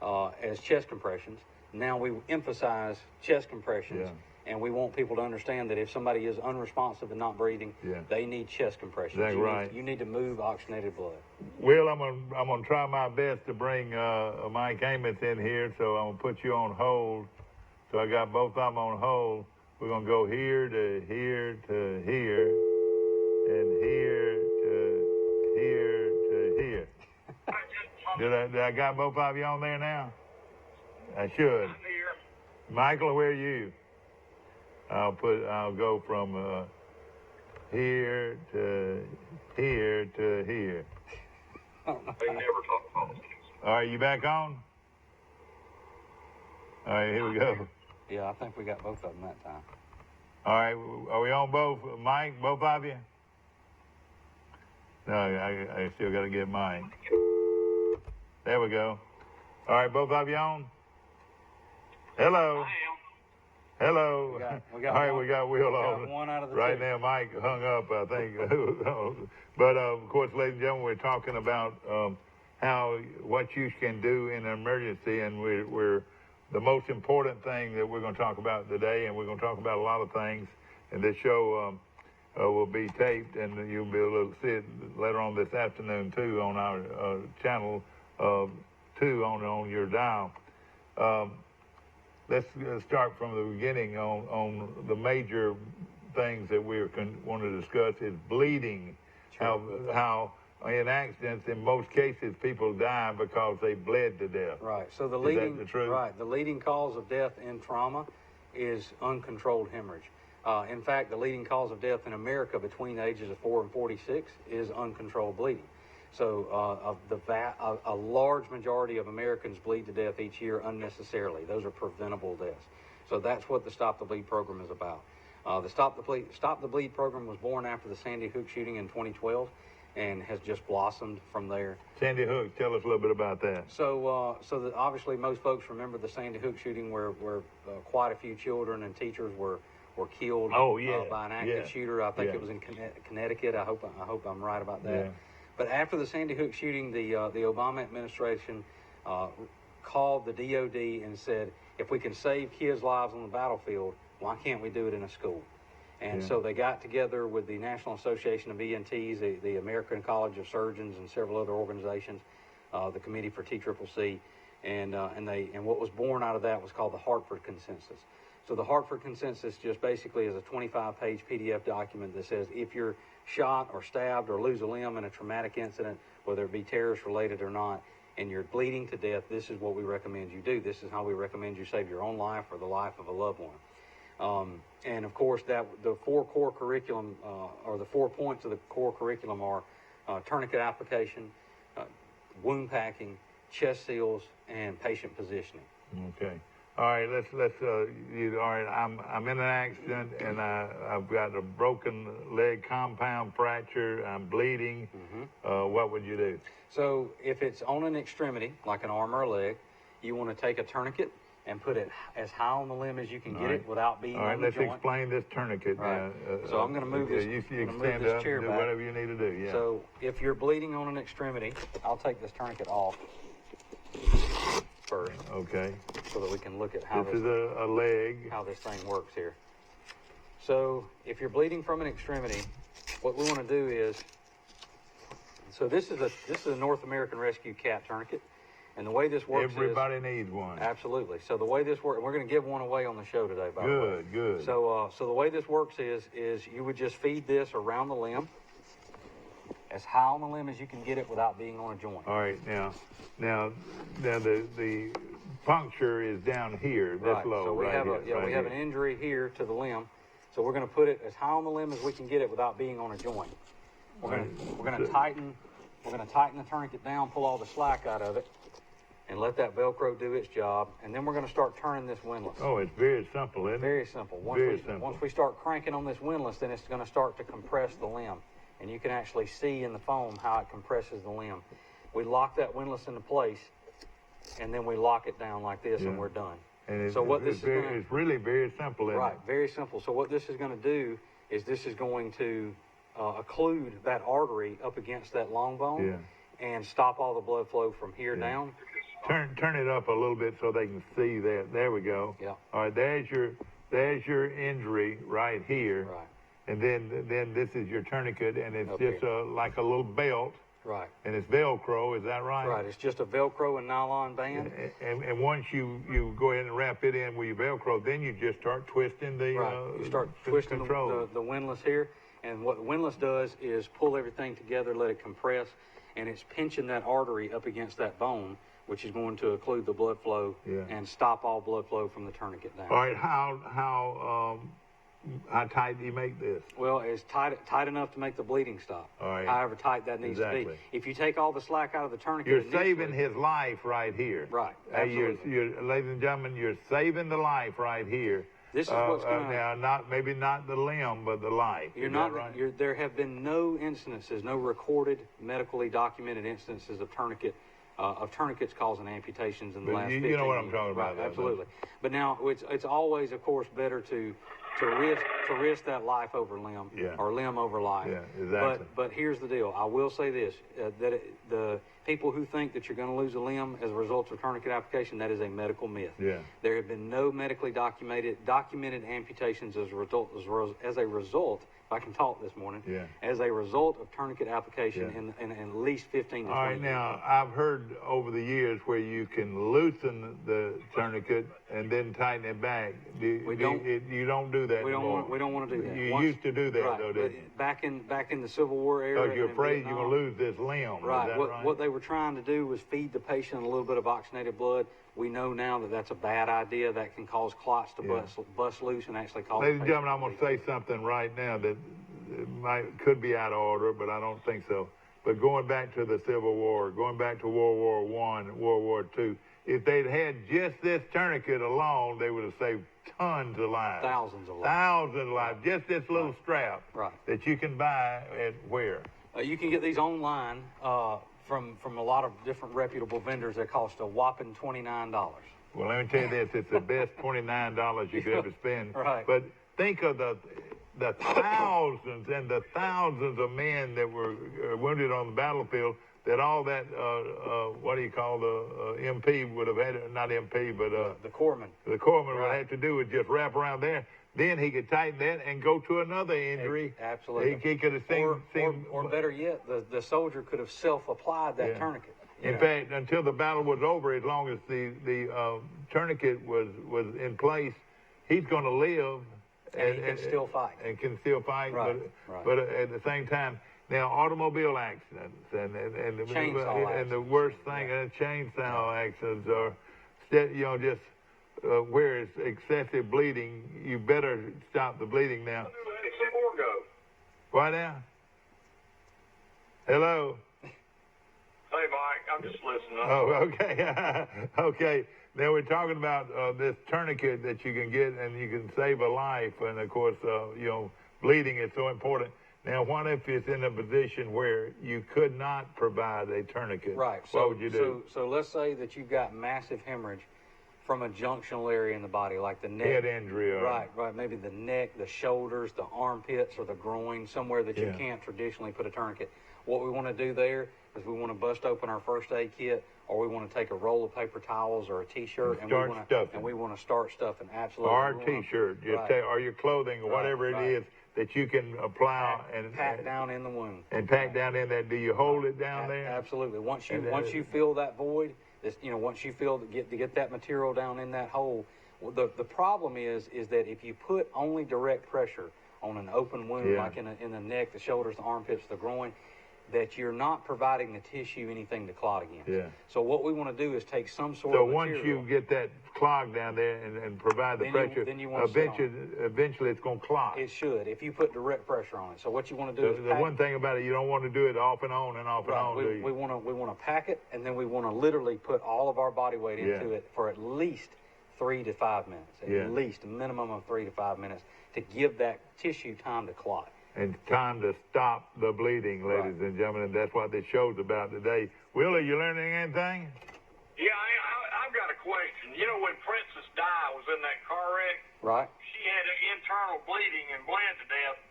as chest compressions, now we emphasize chest compressions. And we want people to understand that if somebody is unresponsive and not breathing, they need chest compressions. That's right. You need to move oxygenated blood. Will, I'm gonna try my best to bring Mike Amos in here, so I'm gonna put you on hold. So I got both of them on hold. We're gonna go here to here to here, and here to here to here. Did I got both of you on there now? I should. Michael, where are you? I'll go from here to here to here. They never talk politics. All right, you back on? All right, here we go. Yeah, I think we got both of them that time. All right, are we on both? Mike, both of you? No, I still got to get Mike. There we go. All right, both of you on? Hello. Hello. We got all right, we got Will on. One out of the right two. Now, Mike hung up, I think. But, of course, ladies and gentlemen, we're talking about what you can do in an emergency, and we're the most important thing that we're going to talk about today, and we're going to talk about a lot of things in this show. will be taped, and you'll be able to see it later on this afternoon too on our channel 2 on your dial. Let's start from the beginning on the major things that we want to discuss is bleeding. Sure. How in accidents, in most cases, people die because they bled to death. Right. So the is leading that the truth? Right. The leading cause of death in trauma is uncontrolled hemorrhage. In fact, the leading cause of death in America between the ages of 4 and 46 is uncontrolled bleeding. So a large majority of Americans bleed to death each year unnecessarily. Those are preventable deaths. So that's what the Stop the Bleed program is about. The Stop the Bleed program was born after the Sandy Hook shooting in 2012 and has just blossomed from there. Sandy Hook, tell us a little bit about that. So obviously most folks remember the Sandy Hook shooting where quite a few children and teachers were killed by an active shooter. I think it was in Connecticut. I hope I'm right about that. Yeah. But after the Sandy Hook shooting, the Obama administration called the DOD and said, if we can save kids' lives on the battlefield, why can't we do it in a school? And so they got together with the National Association of ENTs, the American College of Surgeons, and several other organizations, the Committee for TCCC, and what was born out of that was called the Hartford Consensus. So the Hartford Consensus just basically is a 25-page PDF document that says if you're shot or stabbed or lose a limb in a traumatic incident, whether it be terrorist-related or not, and you're bleeding to death, this is what we recommend you do. This is how we recommend you save your own life or the life of a loved one. And of course, the 4 core curriculum, or the 4 points of the core curriculum are tourniquet application, wound packing, chest seals, and patient positioning. Okay. All right, all right, I'm in an accident and I've got a broken leg compound fracture. I'm bleeding. Mm-hmm. What would you do? So if it's on an extremity, like an arm or a leg, you want to take a tourniquet and put it as high on the limb as you can get it without being on the joint. All right, let's explain this tourniquet. Right. So I'm going to move this. You stand up, chair do back. Whatever you need to do. Yeah. So if you're bleeding on an extremity, I'll take this tourniquet off first. Okay. So that we can look at how this is a leg. How this thing works here. So if you're bleeding from an extremity, what we want to do is, so this is a North American Rescue Cat tourniquet, and the way this works everybody needs one. Absolutely. So the way this works, we're going to give one away on the show today. By the way. Good. So the way this works is you would just feed this around the limb, as high on the limb as you can get it without being on a joint. All right, now the puncture is down here, this low. So we have an injury here to the limb, so we're going to put it as high on the limb as we can get it without being on a joint. We're going to tighten the tourniquet down, pull all the slack out of it, and let that Velcro do its job, and then we're going to start turning this windlass. Oh, it's very simple, isn't it? Very simple. Once we start cranking on this windlass, then it's going to start to compress the limb. And you can actually see in the foam how it compresses the limb. We lock that windlass into place, and then we lock it down like this, and we're done. And it's really very simple, isn't it? Right, very simple. So what this is going to do is this is going to occlude that artery up against that long bone and stop all the blood flow from here down. Turn it up a little bit so they can see that. There we go. Yeah. All right, there's your injury right here. Right. And then this is your tourniquet, and it's just like a little belt. Right. And it's Velcro, is that right? Right, it's just a Velcro and nylon band. And once you go ahead and wrap it in with your Velcro, then you just start twisting the you start twisting the windlass here. And what the windlass does is pull everything together, let it compress, and it's pinching that artery up against that bone, which is going to occlude the blood flow and stop all blood flow from the tourniquet down. All right, how tight do you make this? Well, it's tight enough to make the bleeding stop. All right. However tight that needs to be. If you take all the slack out of the tourniquet, you're saving his life right here. Right. Absolutely. You're, ladies and gentlemen, you're saving the life right here. This is what's going to now, maybe not the limb, but the life. There have been no instances, no recorded, medically documented instances of tourniquets causing amputations in the last 15 years. You know what I'm talking about. Right, absolutely. But now it's always, of course, better to risk that life over limb or limb over life. Yeah, exactly. But here's the deal. I will say this: the people who think that you're going to lose a limb as a result of tourniquet application, that is a medical myth. Yeah. There have been no medically documented amputations as a result I can talk this morning, Yeah. as a result of tourniquet application in at least 15 to 20 All right, years. now, I've heard over the years where you can loosen the tourniquet and then tighten it back. You don't do that We don't anymore. want. We don't want to do that. You used to do that, right, though, but didn't you? back in the Civil War era. Because you're and in afraid you're Vietnam, going to lose this limb. Right. Is that right? What they were trying to do was feed the patient a little bit of oxygenated blood. We know now that that's a bad idea. That can cause clots to bust loose and actually cause. Ladies and gentlemen, I'm going to say something right now that could be out of order, but I don't think so. But going back to the Civil War, going back to World War I, World War II, if they'd had just this tourniquet alone, they would have saved tons of lives. Thousands of lives. Thousands of lives. Just this little strap that you can buy at where? You can get these online from a lot of different reputable vendors. They cost a whopping $29. Well, let me tell you this: it's the best $29 you could ever spend. Right. But think of the thousands and the thousands of men that were wounded on the battlefield. That all that what do you call the MP would have had? Not MP, but the corpsman. The corpsman would have to do is just wrap around there. Then he could tighten that and go to another injury. Absolutely. He could have seen or better yet, the soldier could have self-applied that tourniquet. In fact, until the battle was over, as long as the tourniquet was in place, he's going to live. And he can still fight. And can still fight. Right. But at the same time, now automobile accidents and the worst thing, chainsaw accidents are, just where it's excessive bleeding. You better stop the bleeding now. Some more go. Why now? Hello. Hey, Mike, I'm just listening. Oh, okay. Okay. Now we're talking about this tourniquet that you can get and you can save a life. And of course, bleeding is so important. Now, what if it's in a position where you could not provide a tourniquet? Right. What would you do? So let's say that you've got massive hemorrhage from a junctional area in the body, like the neck. Head injury. Right. Maybe the neck, the shoulders, the armpits, or the groin, somewhere that you can't traditionally put a tourniquet. What we want to do there is we want to bust open our first aid kit, or we want to take a roll of paper towels or a T-shirt and we want to start stuffing. Absolutely. Or a T-shirt, or your clothing, or whatever it is that you can apply and pack down in the wound. And pack down in that. Do you hold it down there? Absolutely. Once you fill that void, once you feel to get that material down in that hole, the problem is that if you put only direct pressure on an open wound, like in the neck, the shoulders, the armpits, the groin, that you're not providing the tissue anything to clot against. Yeah. So what we want to do is take some sort of material. So once you get that clog down there and provide the pressure, eventually it's going to clot. It should, if you put direct pressure on it. So what you want to do is the one thing about it, you don't want to do it off and on and off and on, do you? We want to pack it, and then we want to literally put all of our body weight into it for at least 3 to 5 minutes. At least a minimum of 3 to 5 minutes to give that tissue time to clot. And time to stop the bleeding, ladies and gentlemen, and that's what this show's about today. Willie, you learning anything? Yeah, I've got a question. You know, when Princess Di was in that car wreck, she had internal bleeding and bled to death.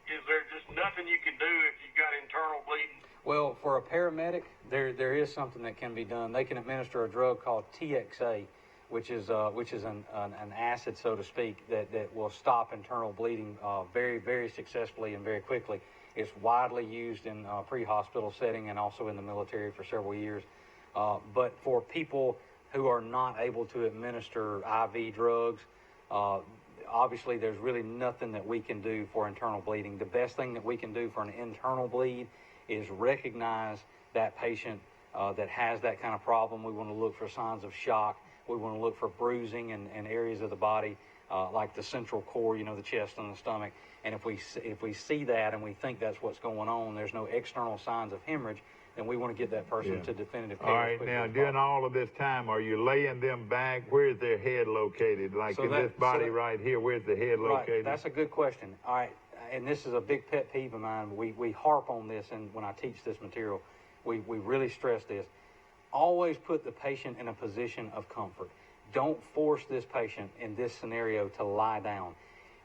Is there just nothing you can do if you've got internal bleeding? Well, for a paramedic, there is something that can be done. They can administer a drug called TXA, which is an acid, so to speak, that will stop internal bleeding very, very successfully and very quickly. It's widely used in pre-hospital setting and also in the military for several years. But for people who are not able to administer IV drugs, obviously there's really nothing that we can do for internal bleeding. The best thing that we can do for an internal bleed is recognize that patient that has that kind of problem. We want to look for signs of shock. We want to look for bruising in areas of the body, like the central core, the chest and the stomach. And if we see that and we think that's what's going on, there's no external signs of hemorrhage, then we want to get that person to definitive care. All right, now, during all of this time, are you laying them back? Where's their head located? Like in this body right here, where's the head located? That's a good question. All right, and this is a big pet peeve of mine. We harp on this, and when I teach this material, we really stress this. Always put the patient in a position of comfort. Don't force this patient in this scenario to lie down.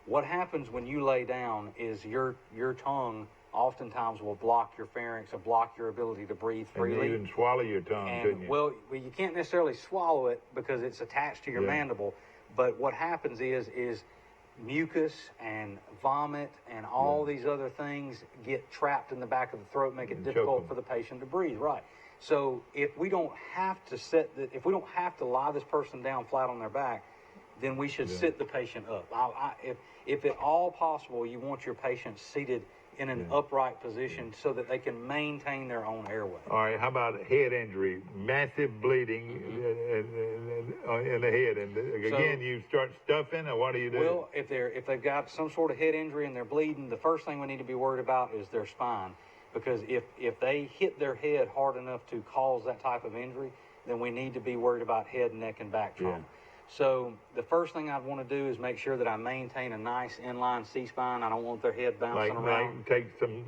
What happens when you lay down is your tongue oftentimes will block your pharynx or block your ability to breathe freely. And you even swallow your tongue, couldn't you? Well, you can't necessarily swallow it because it's attached to your mandible. But what happens is mucus and vomit and all these other things get trapped in the back of the throat, make it difficult for the patient to breathe. Right. So if we don't have to lie this person down flat on their back, then we should sit the patient up. If at all possible, you want your patient seated in an upright position so that they can maintain their own airway. All right, how about head injury? Massive bleeding in the head. And again, you start stuffing, or what do you do? Well, if they've got some sort of head injury and they're bleeding, the first thing we need to be worried about is their spine. Because if they hit their head hard enough to cause that type of injury, then we need to be worried about head, neck, and back trauma. Yeah. So the first thing I'd want to do is make sure that I maintain a nice inline C-spine. I don't want their head bouncing around. Like take some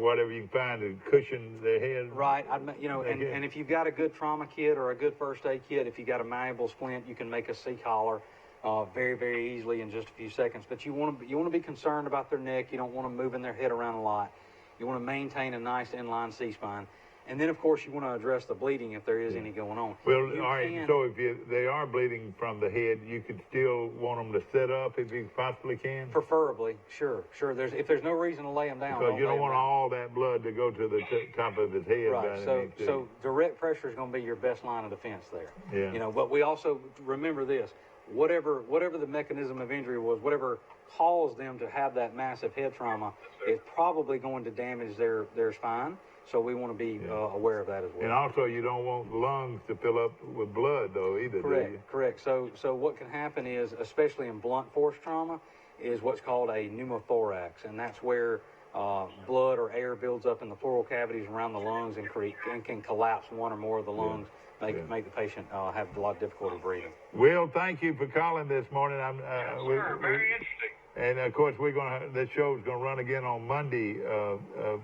whatever you can find to cushion their head. Right. And if you've got a good trauma kit or a good first aid kit, if you've got a malleable splint, you can make a C-collar very, very easily in just a few seconds. But you want to be concerned about their neck. You don't want them moving their head around a lot. You want to maintain a nice inline C-spine. And then, of course, you want to address the bleeding if there is any going on. Well, all right, so if they are bleeding from the head, you could still want them to sit up if you possibly can? Preferably, sure. If there's no reason to lay them down. Because you don't want all that blood to go to the top of his head. Right, so direct pressure is going to be your best line of defense there. Yeah. But we also, remember this, whatever the mechanism of injury was, whatever caused them to have that massive head trauma is probably going to damage their spine. So we want to be aware of that as well. And also, you don't want lungs to fill up with blood, though, either, do you? Correct. So what can happen is, especially in blunt force trauma, is what's called a pneumothorax, and that's where blood or air builds up in the pleural cavities around the lungs and can collapse one or more of the lungs, make the patient have a lot of difficulty breathing. Will, thank you for calling this morning. Very interesting. And of course, this show's going to run again on Monday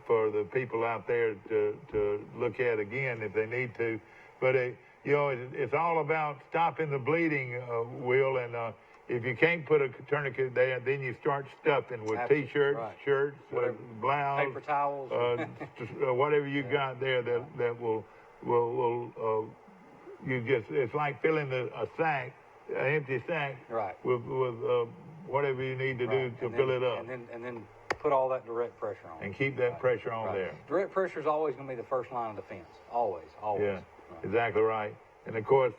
for the people out there to look at again if they need to. But it's all about stopping the bleeding, Will. And if you can't put a tourniquet there, then you start stuffing with T-shirts, shirts, blouse, paper towels, whatever you got there that will it's like filling a sack, an empty sack, with whatever you need to do to fill it up. And then put all that direct pressure on. And keep that pressure on there. Direct pressure is always going to be the first line of defense. Always. Yeah, exactly right. And of course,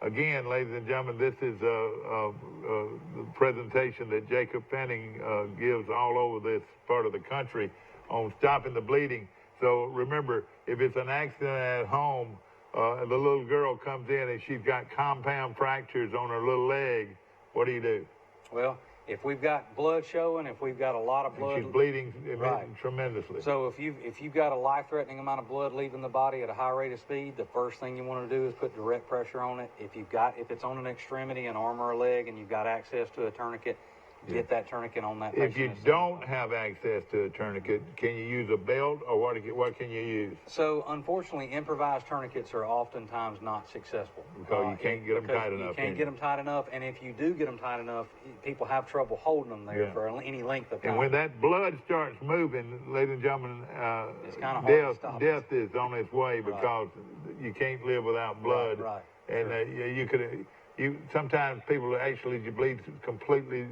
again, ladies and gentlemen, this is the presentation that Jacob Penning gives all over this part of the country on stopping the bleeding. So remember, if it's an accident at home, the little girl comes in and she's got compound fractures on her little leg, what do you do? Well, if we've got blood showing, if we've got a lot of blood, and she's bleeding tremendously. So if you've got a life-threatening amount of blood leaving the body at a high rate of speed, the first thing you want to do is put direct pressure on it. If it's on an extremity, an arm or a leg, and you've got access to a tourniquet, get that tourniquet on that patient. If you don't have access to a tourniquet, can you use a belt, or what can you use? So, unfortunately, improvised tourniquets are oftentimes not successful. Because you can't get them tight enough. You can't get them tight enough, and if you do get them tight enough, people have trouble holding them there for any length of time. And when that blood starts moving, ladies and gentlemen, it's kind of hard to stop death is on its way because you can't live without blood. Right. And you could... sometimes people actually bleed completely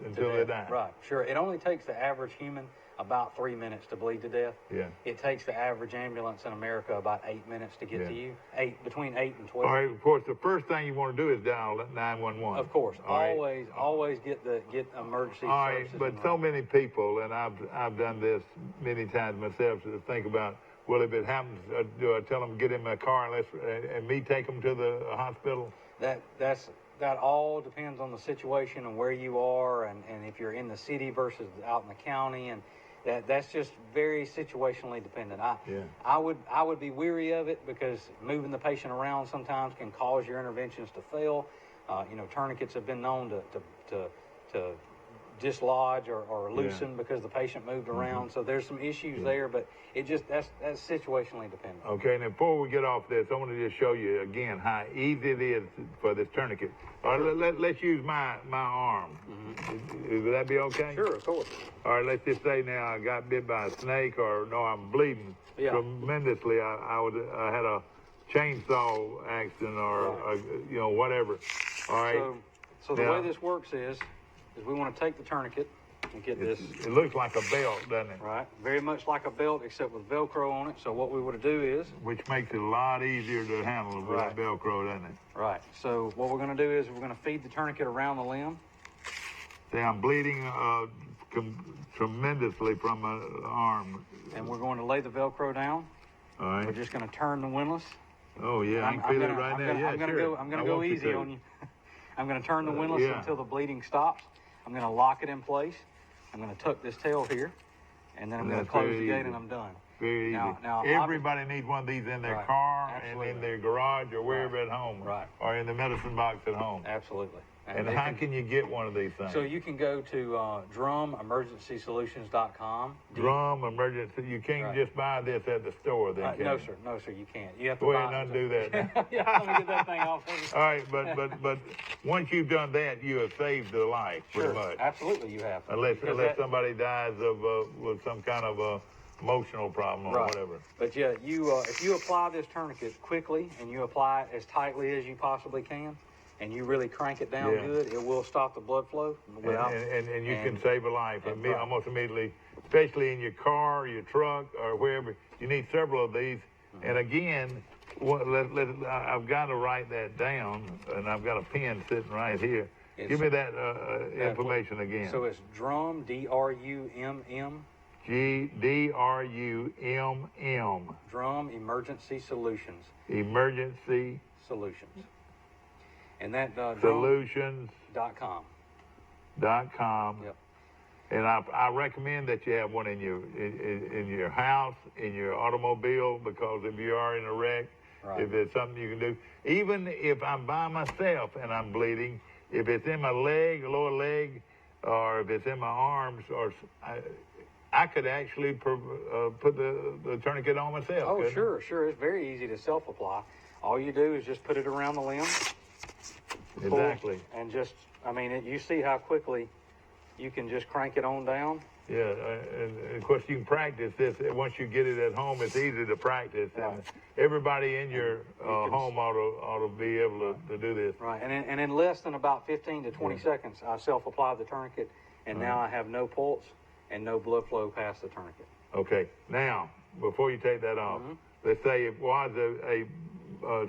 until they die. Right, sure. It only takes the average human about 3 minutes to bleed to death. Yeah. It takes the average ambulance in America about 8 minutes to get to you. Between 8 and 12. All right. Of course, the first thing you want to do is dial 911. Of course, always get emergency services. All right, but so many people, and I've done this many times myself, to think about. Well, if it happens, do I tell them get in my car and me take them to the hospital? That all depends on the situation and where you are, and if you're in the city versus out in the county, and that's just very situationally dependent. I would be weary of it because moving the patient around sometimes can cause your interventions to fail. Tourniquets have been known to dislodge or loosen because the patient moved around. So there's some issues there, but that's situationally dependent. Okay, and before we get off this, I want to just show you again how easy it is for this tourniquet. All right, let's use my arm. Would that be okay? Sure, of course. All right, let's just say now I got bit by a snake, or no, I'm bleeding tremendously. I had a chainsaw accident or whatever. All right. So the way this works is we want to take the tourniquet and get this. It looks like a belt, doesn't it? Right. Very much like a belt, except with Velcro on it. So what we want to do is. Which makes it a lot easier to handle with that Velcro, doesn't it? Right. So what we're going to do is we're going to feed the tourniquet around the limb. See, I'm bleeding tremendously from my arm. And we're going to lay the Velcro down. All right. We're just going to turn the windlass. Oh, yeah, I can feel it right now. I'm going to go easy on you. I'm going to turn the windlass until the bleeding stops. I'm going to lock it in place. I'm going to tuck this tail here, and then I'm going to close the gate, and I'm done. Very easy. Now, everybody needs one of these in their car and in their garage or wherever at home, or in the medicine box at home. Absolutely. And how can you get one of these things? So you can go to drumemergencysolutions.com. Drum Emergency. You can't just buy this at the store, then, can no, you? sir. No, sir. You can't. You have to Go buy ahead and undo that. Yeah, let me get that thing off. All right, but once you've done that, you have saved a life, pretty much. Absolutely, you have. Unless somebody dies of with some kind of emotional problem or whatever. But yeah, if you apply this tourniquet quickly and you apply it as tightly as you possibly can, and you really crank it down good, it will stop the blood flow. And you can save a life almost immediately, especially in your car, your truck, or wherever. You need several of these. And again, I've got to write that down, and I've got a pen sitting right here. Give me that information again. So it's drum, D-R-U-M-M. D-R-U-M-M. Drum Emergency Solutions. Emergency Solutions. And that solutions.com. Yep. And I recommend that you have one in your house, in your automobile, because if you are in a wreck, if it's something you can do, even if I'm by myself and I'm bleeding, if it's in my leg, lower leg, or if it's in my arms, or I could actually put the tourniquet on myself. Oh, sure. It's very easy to self-apply. All you do is just put it around the limb. Exactly. And just, you see how quickly you can just crank it on down. Yeah, and of course you can practice this. Once you get it at home, it's easy to practice. Right. And everybody in your home ought to be able to do this. Right, and in less than about 15 to 20 seconds, I self-applied the tourniquet, and now I have no pulse and no blood flow past the tourniquet. Okay, now, before you take that off, let's say it was a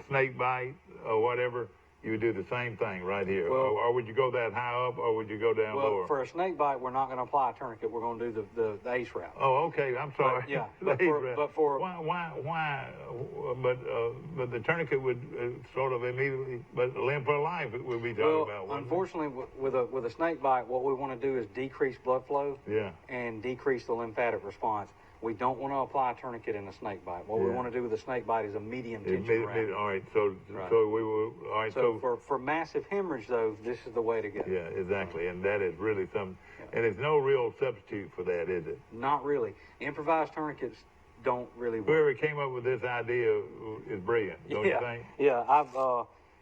snake bite or whatever, you would do the same thing right here. Or would you go that high up, or would you go down lower? For a snake bite, we're not going to apply a tourniquet. We're going to do the ACE route. Oh, okay. I'm sorry. But but the tourniquet would sort of immediately, but limb for life it would be talking about. Unfortunately, with a snake bite, what we want to do is decrease blood flow. And decrease the lymphatic response. We don't want to apply a tourniquet in a snake bite. What we want to do with a snake bite is a medium tension route. All right, so we will. All right, so for massive hemorrhage, though, this is the way to go. Yeah, exactly, and that is really something. And there's no real substitute for that, is it? Not really. Improvised tourniquets don't really work. Whoever came up with this idea is brilliant, don't you think? Yeah,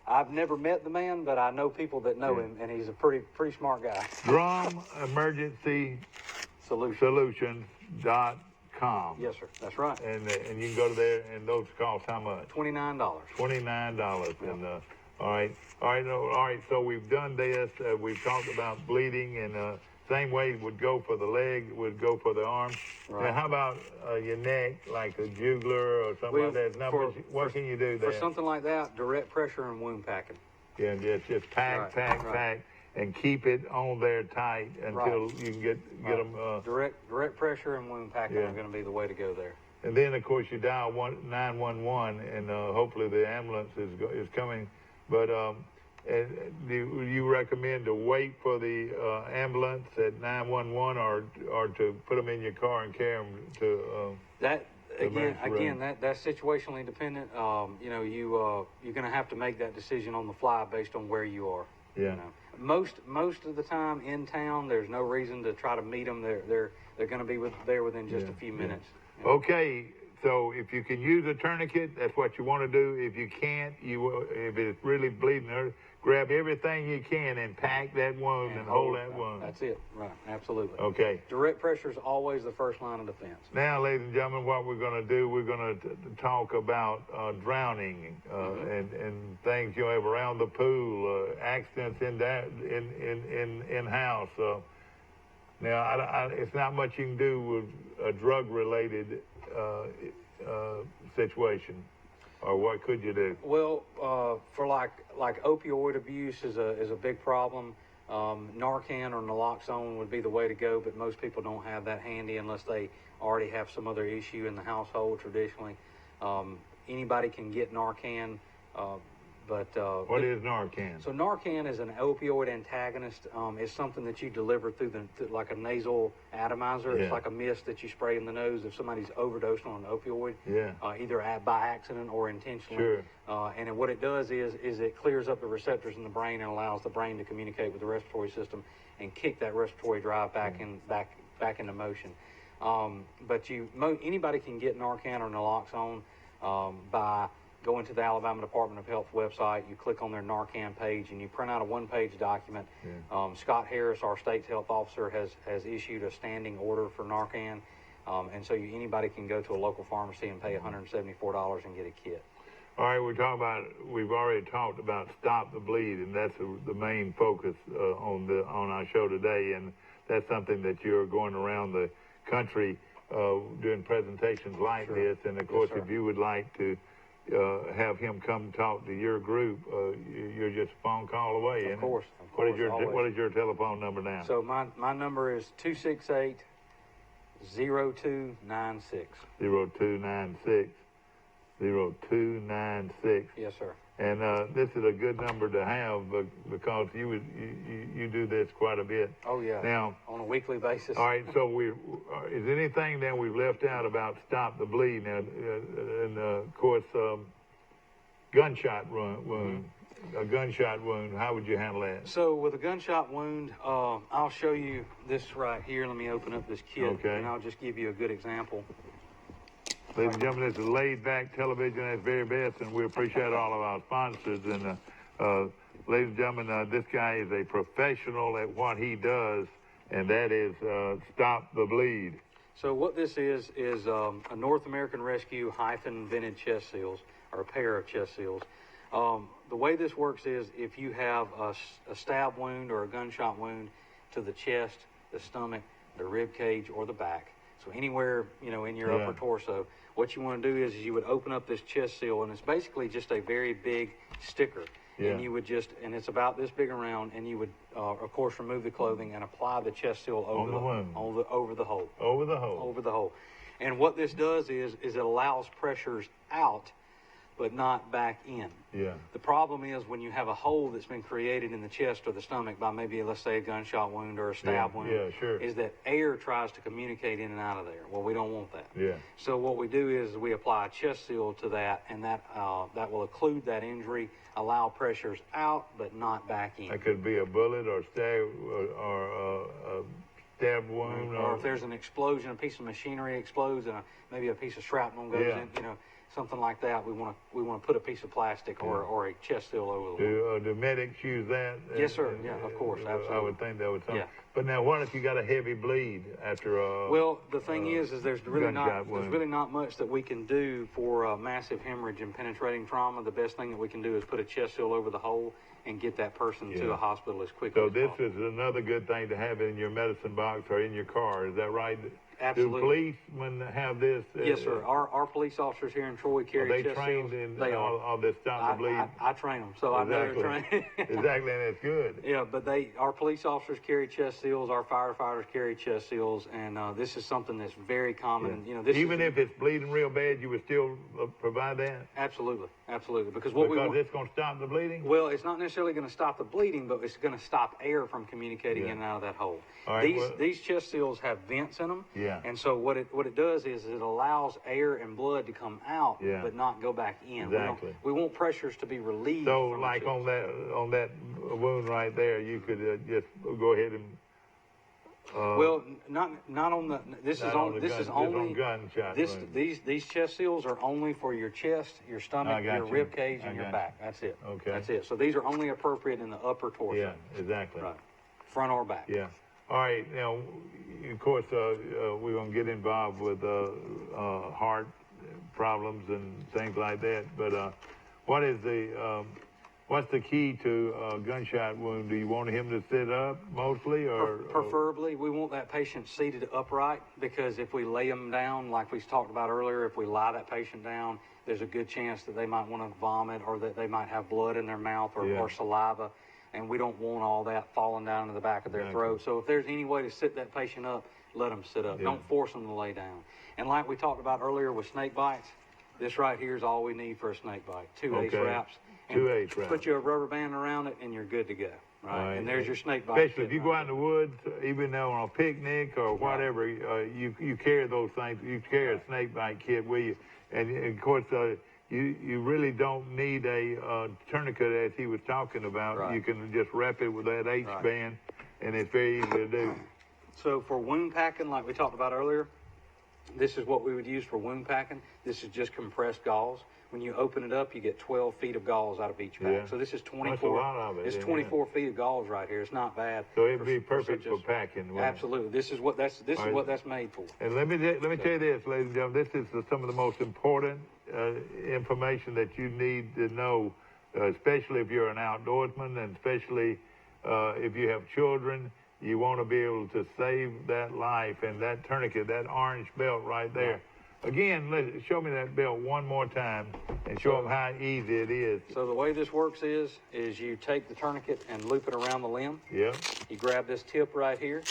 I've never met the man, but I know people that know him, and he's a pretty smart guy. Drum Emergency Solutions.com. Yes, sir. That's right. And you can go to there, and those cost how much? $29. $29. And all right. So we've done this. We've talked about bleeding, and same way would go for the leg, would go for the arm. Right. Now, how about your neck, like a jugular or something like that? Now, what can you do there? For something like that, direct pressure and wound packing. Yeah, just pack, and keep it on there tight until you can get them. Direct pressure and wound packing are going to be the way to go there. And then, of course, you dial 911, and hopefully the ambulance is coming. But do you recommend to wait for the ambulance at 911, or to put them in your car and carry them to? That's situationally dependent. You're going to have to make that decision on the fly based on where you are. Yeah. Most of the time in town, there's no reason to try to meet them. They're going to be there within just a few minutes. Okay, so if you can use a tourniquet, that's what you want to do. If you can't, if it's really bleeding, grab everything you can and pack that wound and hold that wound. That's it. Right. Absolutely. Okay. Direct pressure is always the first line of defense. Now, ladies and gentlemen, what we're going to do, we're going to talk about drowning and things you have around the pool, accidents in house. Now, it's not much you can do with a drug-related situation. Or what could you do? Well, for like opioid abuse is a big problem. Narcan or naloxone would be the way to go, but most people don't have that handy unless they already have some other issue in the household traditionally. Anybody can get Narcan, but... what is Narcan? So Narcan is an opioid antagonist. It's something that you deliver through like a nasal atomizer. Yeah. It's like a mist that you spray in the nose if somebody's overdosed on an opioid, Yeah. Either by accident or intentionally. Sure. And what it does is it clears up the receptors in the brain and allows the brain to communicate with the respiratory system and kick that respiratory drive back into motion. But anybody can get Narcan or naloxone by going to the Alabama Department of Health website. You click on their Narcan page and you print out a one-page document. Yeah. Scott Harris, our state's health officer, has issued a standing order for Narcan. And so anybody can go to a local pharmacy and pay $174 and get a kit. All right, we've already talked about Stop the Bleed, and that's the main focus on our show today, and that's something that you're going around the country doing presentations like this, and of course, if you would like to have him come talk to your group, you're just a phone call away. Of course. What is your telephone number now? So my number is 268-0296. 0296. 0296. Yes, sir. And this is a good number to have because you do this quite a bit. Oh yeah. Now on a weekly basis. All right. So is there anything that we've left out about Stop the Bleed? Now, and of course, gunshot wound. A gunshot wound. How would you handle that? So with a gunshot wound, I'll show you this right here. Let me open up this kit, and I'll just give you a good example. Ladies and gentlemen, this is laid-back television at its very best, and we appreciate all of our sponsors. And ladies and gentlemen, this guy is a professional at what he does, and that is Stop the Bleed. So what this is a North American Rescue vented chest seals, or a pair of chest seals. The way this works is if you have a stab wound or a gunshot wound to the chest, the stomach, the rib cage, or the back, so anywhere, in your upper torso, what you want to do is you would open up this chest seal, and it's basically just a very big sticker. Yeah. And you would and it's about this big around, and you would, of course, remove the clothing and apply the chest seal over the hole. Over the hole. Over the hole. And what this does is it allows pressures out, but not back in. Yeah. The problem is when you have a hole that's been created in the chest or the stomach by maybe, let's say, a gunshot wound or a stab wound, is that air tries to communicate in and out of there. Well, we don't want that. Yeah. So what we do is we apply a chest seal to that, and that will occlude that injury, allow pressures out, but not back in. That could be a bullet or stab or a stab wound. Or if there's an explosion, a piece of machinery explodes, and maybe a piece of shrapnel goes in, something like that, we want to put a piece of plastic or a chest seal over the wound. Do medics use that? Yes, sir. Yeah, of course, absolutely. I would think that would. Yeah. But now, what if you got a heavy bleed after a? Well, the thing is there's really not much that we can do for massive hemorrhage and penetrating trauma. The best thing that we can do is put a chest seal over the hole and get that person to a hospital as quickly as possible. So this is another good thing to have in your medicine box or in your car. Is that right? Absolutely. Do policemen have this? Yes, sir. Our police officers here in Troy carry chest seals. Are they trained in all this Stop the Bleed? I train them, so exactly. I know they're trained. Exactly, and it's good. Yeah, but our police officers carry chest seals. Our firefighters carry chest seals, and this is something that's very common. Yeah. Even if it's bleeding real bad, you would still provide that? Absolutely, because it's going to stop the bleeding? Well, it's not necessarily going to stop the bleeding, but it's going to stop air from communicating in and out of that hole. All right, these chest seals have vents in them. Yeah. And so what it does is it allows air and blood to come out, but not go back in. Exactly. We want pressures to be relieved. So, like on that wound right there, you could just go ahead and Well, not on the. This is on. This is only. Gunshot. These chest seals are only for your chest, your stomach, your rib cage, and your back. That's it. Okay. That's it. So these are only appropriate in the upper torso. Yeah, exactly. Right. Front or back. Yeah. All right. Now, of course, we're gonna get involved with heart problems and things like that. But what is the what's the key to a gunshot wound? Do you want him to sit up mostly, or preferably we want that patient seated upright, because if we lay them down, like we talked about earlier, if we lie that patient down, there's a good chance that they might want to vomit, or that they might have blood in their mouth, or saliva, and we don't want all that falling down to the back of their throat. So if there's any way to sit that patient up, let them sit up. Don't force them to lay down. And like we talked about earlier with snake bites, this right here is all we need for a snake bite. 2 ACE wraps. 2 ACE wraps. Put you a rubber band around it, and you're good to go. Right? And there's your snake bite. Especially if you go out in the woods, even though on a picnic or whatever, you carry those things. You carry a snake bite kit with you, and of course you really don't need a tourniquet, as he was talking about. Right. You can just wrap it with that H band, and it's very easy to do. So for wound packing, like we talked about earlier, this is what we would use for wound packing. This is just compressed gauze. When you open it up, you get 12 feet of gauze out of each pack. So this is 24. That's a lot of it. It's 24 feet of gauze right here. It's not bad. So it'd be perfect for packing. Absolutely. This is what that's what that's made for. And let me tell you this, ladies and gentlemen. This is some of the most important information that you need to know, especially if you're an outdoorsman, and especially if you have children. You want to be able to save that life, and that tourniquet, that orange belt right there. Again, show me that belt one more time and show them how easy it is. So the way this works is you take the tourniquet and loop it around the limb. Yeah. You grab this tip right here,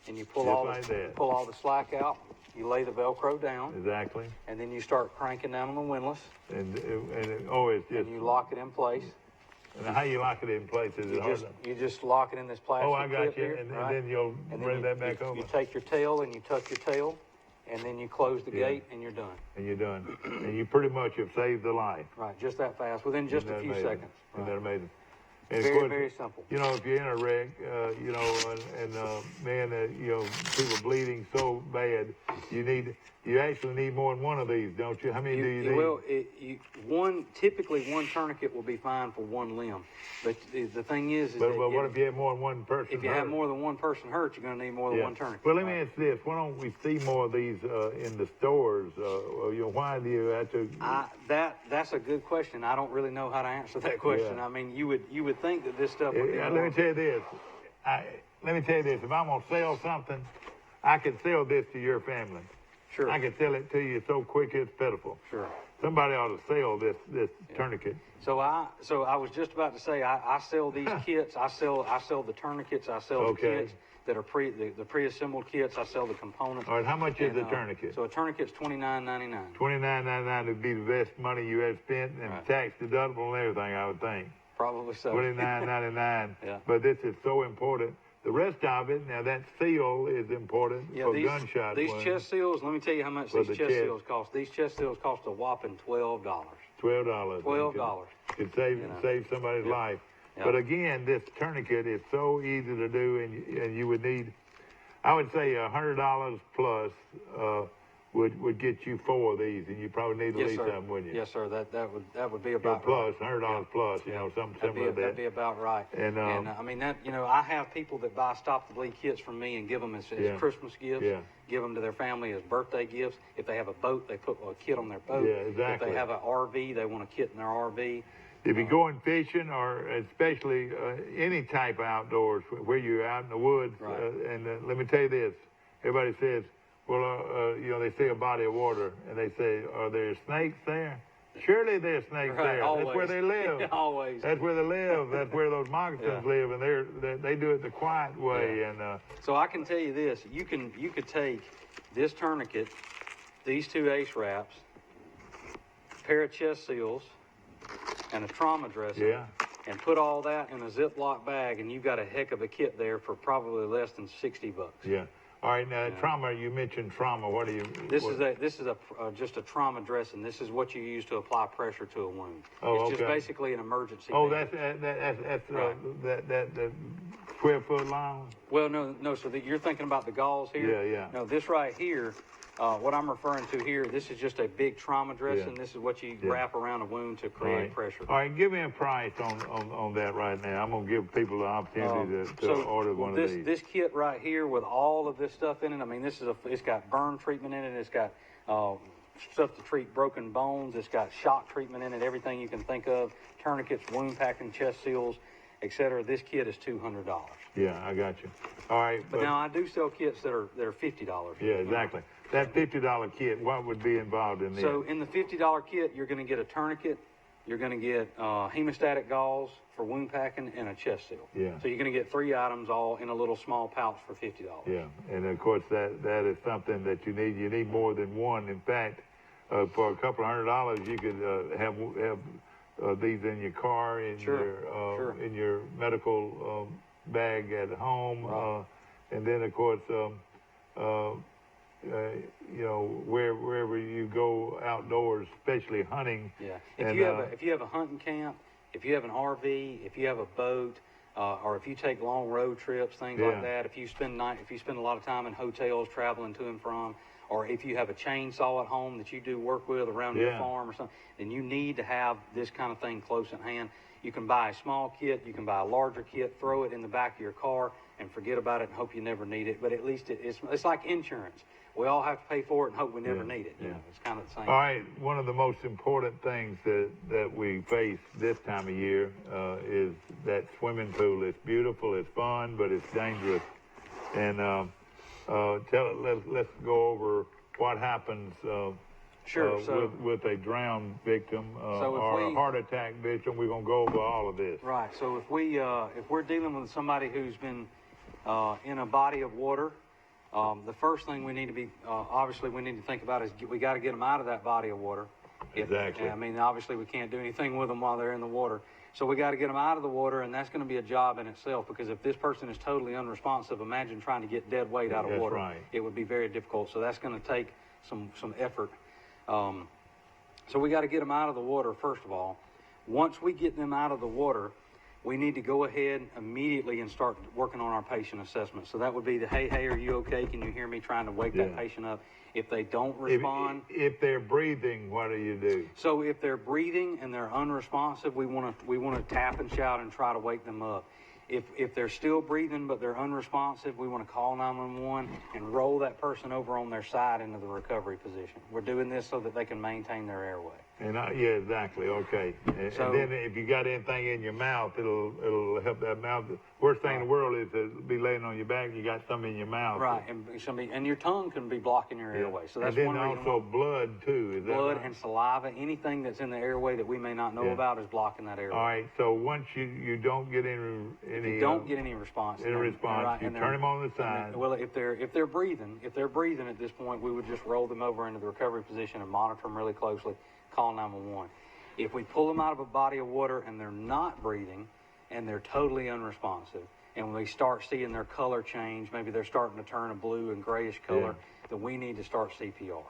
and you pull all the slack out. You lay the Velcro down. Exactly. And then you start cranking down on the windlass. And you lock it in place. And how you lock it in place? Is it hard? You just lock it in this plastic. Oh, I got you. Here, and then you'll bring that back over. You take your tail and you tuck your tail, and then you close the gate, and you're done. And you're done. And you pretty much have saved the life. Right, just that fast, within just a few seconds. Isn't that amazing? And very, of course, very simple. You know, if you're in a wreck, people bleeding so bad, you actually need more than one of these, don't you? How many do you need? Typically one tourniquet will be fine for one limb. But the thing is but what if you have more than one person If you have more than one person hurt, you're going to need more than one tourniquet. Well, let me ask this. Why don't we see more of these in the stores? Why do you have to... That's a good question. I don't really know how to answer that question. Yeah. I mean, you would think that this stuff would be Let me tell you this. If I'm going to sell something, I could sell this to your family. Sure. I could sell it to you so quick it's pitiful. Sure. Somebody ought to sell this tourniquet. So I was just about to say I sell these kits. I sell the tourniquets. I sell the kits that are the pre-assembled kits. I sell the components. All right. How much is the tourniquet? So a tourniquet's $29.99. $29.99 would be the best money you have spent, and tax deductible and everything, I would think. Probably so. $29.99. Yeah. But this is so important. The rest of it, now that seal is important for gunshot These wounds. chest seals, let me tell you how much these chest seals cost. These chest seals cost a whopping $12. $12. $12. Could save somebody's life. Yep. But again, this tourniquet is so easy to do, and you would need, I would say $100 plus would get you 4 of these, and you probably need at least some, wouldn't you? Yes, sir. That would be about plus $100 plus, something similar to that. That'd be about right. And I mean I have people that buy Stop the Bleed kits from me and give them as Christmas gifts. Yeah. Give them to their family as birthday gifts. If they have a boat, they put a kit on their boat. Yeah, exactly. If they have an RV, they want a kit in their RV. If you're going fishing, or especially any type of outdoors, where you're out in the woods, let me tell you this, everybody says, well, they see a body of water, and they say, are there snakes there? Surely there's snakes there. Always. That's where they live. Always. That's where they live. That's where those moccasins live, and they do it the quiet way. Yeah. And so I can tell you this: you could take this tourniquet, these 2 ACE wraps, a pair of chest seals, and a trauma dressing, and put all that in a Ziploc bag, and you've got a heck of a kit there for probably less than $60. Yeah. All right, now trauma. You mentioned trauma. What do you? This is just a trauma dressing. This is what you use to apply pressure to a wound. Oh, it's just basically an emergency. Oh, that's the 12-foot long? Well, no. So you're thinking about the gauze here? Yeah. No, this right here, what I'm referring to here, this is just a big trauma dressing. Yeah. This is what you Yeah. wrap around a wound to create pressure. All right, give me a price on that right now. I'm going to give people the opportunity to order one of these. This kit right here with all of this stuff in it, I mean, it's got burn treatment in it. It's got stuff to treat broken bones. It's got shock treatment in it, everything you can think of, tourniquets, wound packing, chest seals, etc. This kit is $200. Yeah, I got you. All right. But now I do sell kits that are $50. Yeah, exactly. That $50 kit, what would be involved in this? So in the $50 kit, you're going to get a tourniquet, you're going to get hemostatic gauze for wound packing, and a chest seal. Yeah. So you're going to get 3 items all in a little small pouch for $50. Yeah, and of course that is something that you need. You need more than one. In fact, for a couple of $100, you could have these in your car, in in your medical bag at home, right. And then of course, wherever you go outdoors, especially hunting. Yeah. If you have a hunting camp, if you have an RV, if you have a boat, or if you take long road trips, things like that. If you spend a lot of time in hotels traveling to and from, or if you have a chainsaw at home that you do work with around your farm or something, then you need to have this kind of thing close at hand. You can buy a small kit, you can buy a larger kit, throw it in the back of your car, and forget about it and hope you never need it. But at least it's like insurance. We all have to pay for it and hope we never need it. You know, it's kind of the same. All right, one of the most important things that we face this time of year is that swimming pool. It's beautiful, it's fun, but it's dangerous. And let's go over what happens with a drowned victim or a heart attack victim. We're going to go over all of this. Right. So if we're dealing with somebody who's been in a body of water, the first thing we need to be obviously we need to think about is we got to get them out of that body of water. Exactly. I mean, obviously we can't do anything with them while they're in the water. So we got to get them out of the water, and that's going to be a job in itself, because if this person is totally unresponsive, imagine trying to get dead weight out of water. Right. It would be very difficult. So that's going to take some effort. So we got to get them out of the water, first of all. Once we get them out of the water, we need to go ahead immediately and start working on our patient assessment. So that would be the, hey, are you okay? Can you hear me? Trying to wake that patient up. If they don't respond. If they're breathing, what do you do? So if they're breathing and they're unresponsive, we want to tap and shout and try to wake them up. If they're still breathing but they're unresponsive, we want to call 911 and roll that person over on their side into the recovery position. We're doing this so that they can maintain their airway. And yeah, exactly. Okay. And then if you got anything in your mouth, it'll help that mouth. Worst thing in the world is to be laying on your back. You got something in your mouth. Right, and your tongue can be blocking your airway. So that's one reason. And then also blood too. Is that blood right? and saliva, anything that's in the airway that we may not know about is blocking that airway. All right. So once you don't get any response, you turn them on the side. Well, if they're breathing at this point, we would just roll them over into the recovery position and monitor them really closely. Call 911. If we pull them out of a body of water and they're not breathing and they're totally unresponsive, and when we start seeing their color change, maybe they're starting to turn a blue and grayish color, then we need to start CPR.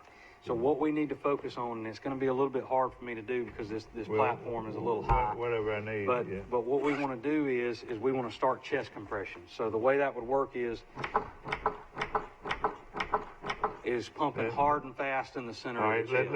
So what we need to focus on, and it's going to be a little bit hard for me to do because this platform is a little high. Whatever I need. But what we want to do is we want to start chest compression. So the way that would work is pumping hard and fast in the center of the chest.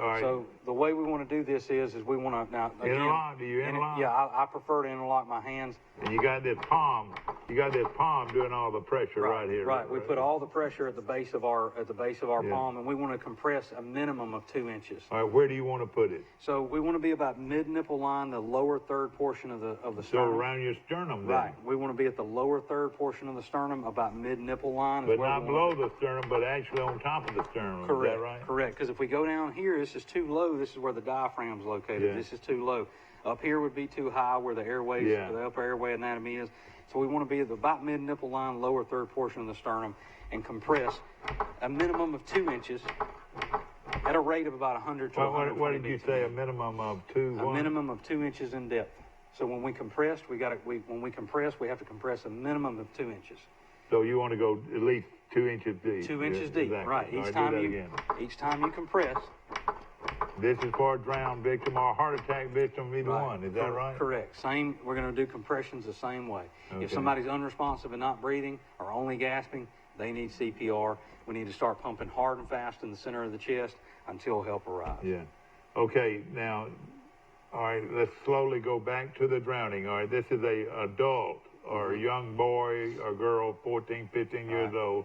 All right. So the way we want to do this is we want to now again, interlock. Do you interlock? Yeah, I prefer to interlock my hands. And you got this palm. You got this palm doing all the pressure right here. Right. We put all the pressure at the base of our palm, and we want to compress a minimum of 2 inches. All right. Where do you want to put it? So we want to be about mid nipple line, the lower third portion of the sternum. So around your sternum. Then. Right. We want to be at the lower third portion of the sternum, about mid nipple line. But not below the sternum, but actually on top of the sternum. Correct. Is that right? Correct. Because if we go down here, this is too low. This is where the diaphragm is located. Yeah. This is too low. Up here would be too high, where the airways, the upper airway anatomy is. So we want to be at the about mid nipple line, lower third portion of the sternum, and compress a minimum of 2 inches at a rate of about 100 to 120 What did you say? A minimum of 2? A minimum of 2 inches in depth. So when we compress, we have to compress a minimum of 2 inches. So you want to go at least 2 inches deep. 2 inches deep, exactly. Right. Each time you compress, This is for a drowned victim or a heart attack victim, either one. Is that right? Correct. Same. We're going to do compressions the same way. Okay. If somebody's unresponsive and not breathing or only gasping, they need CPR. We need to start pumping hard and fast in the center of the chest until help arrives. Yeah. Okay, now, all right, let's slowly go back to the drowning. All right, this is a adult or a young boy or girl, 14, 15 years old.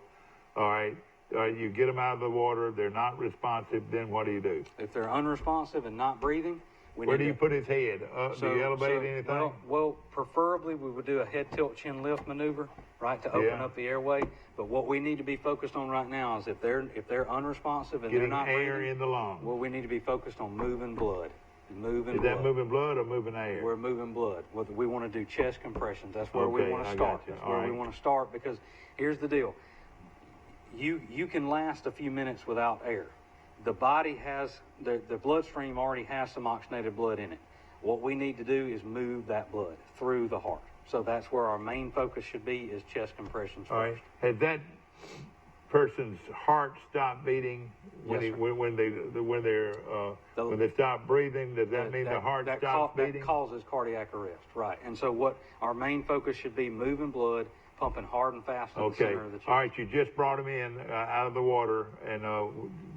All right, you get them out of the water. They're not responsive. Then what do? If they're unresponsive and not breathing, where do you put his head? Do you elevate anything? Well, preferably we would do a head tilt chin lift maneuver, right, to open up the airway. But what we need to be focused on right now is if they're unresponsive and getting they're not air breathing, in the lungs. well, we need to be focused on moving blood. Is that moving blood or moving air? We're moving blood. We want to do chest compressions. That's where we want to start. That's where we want to start, because here's the deal. You can last a few minutes without air. The body has, the bloodstream already has some oxygenated blood in it. What we need to do is move that blood through the heart. So that's where our main focus should be, is chest compressions first. All right. Has that person's heart stopped beating when they stop breathing? Does that mean the heart stops beating? That causes cardiac arrest, right? And so what our main focus should be, moving blood, pumping hard and fast in the center of the chest. All right, you just brought him in out of the water, and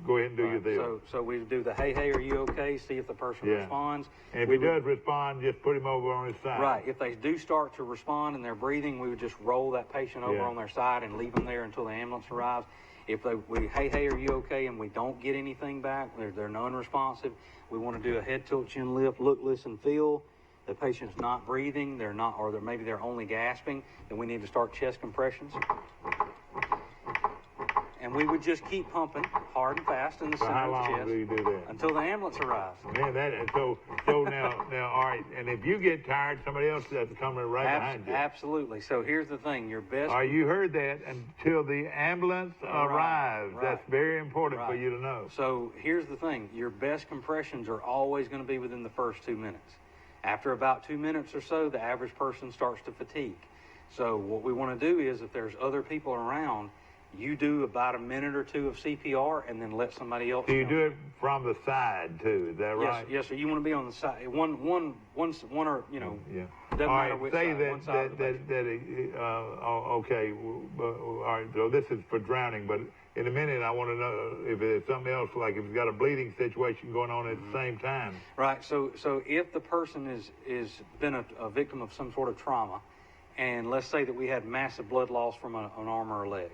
go ahead and do your deal. So we do the hey, are you okay? See if the person responds. And if he does respond, just put him over on his side. Right. If they do start to respond and they're breathing, we would just roll that patient over on their side and leave them there until the ambulance arrives. If we hey, are you okay? And we don't get anything back, they're non-responsive, we want to do a head tilt chin lift, look, listen, feel. The patient's not breathing, maybe they're only gasping, then we need to start chest compressions. And we would just keep pumping hard and fast in the center of the chest. How long do you do that? Until the ambulance arrives. Man, so now, all right. And if you get tired, somebody else has to come right behind you. Absolutely. So here's the thing: your best. All right, you heard that. Until the ambulance arrives. Right. That's very important for you to know. So here's the thing: your best compressions are always going to be within the first 2 minutes. After about 2 minutes or so, the average person starts to fatigue. So what we want to do is, if there's other people around, you do about a minute or two of CPR and then let somebody else. Do you do it from the side too? Is that right? Yes, sir. You want to be on the side. One or Yeah. Doesn't matter which say side. Okay. All right. So this is for drowning, but in a minute I want to know if it's something else, like if it's got a bleeding situation going on at the same time. Right. So if the person is been a victim of some sort of trauma, and let's say that we had massive blood loss from an arm or a leg,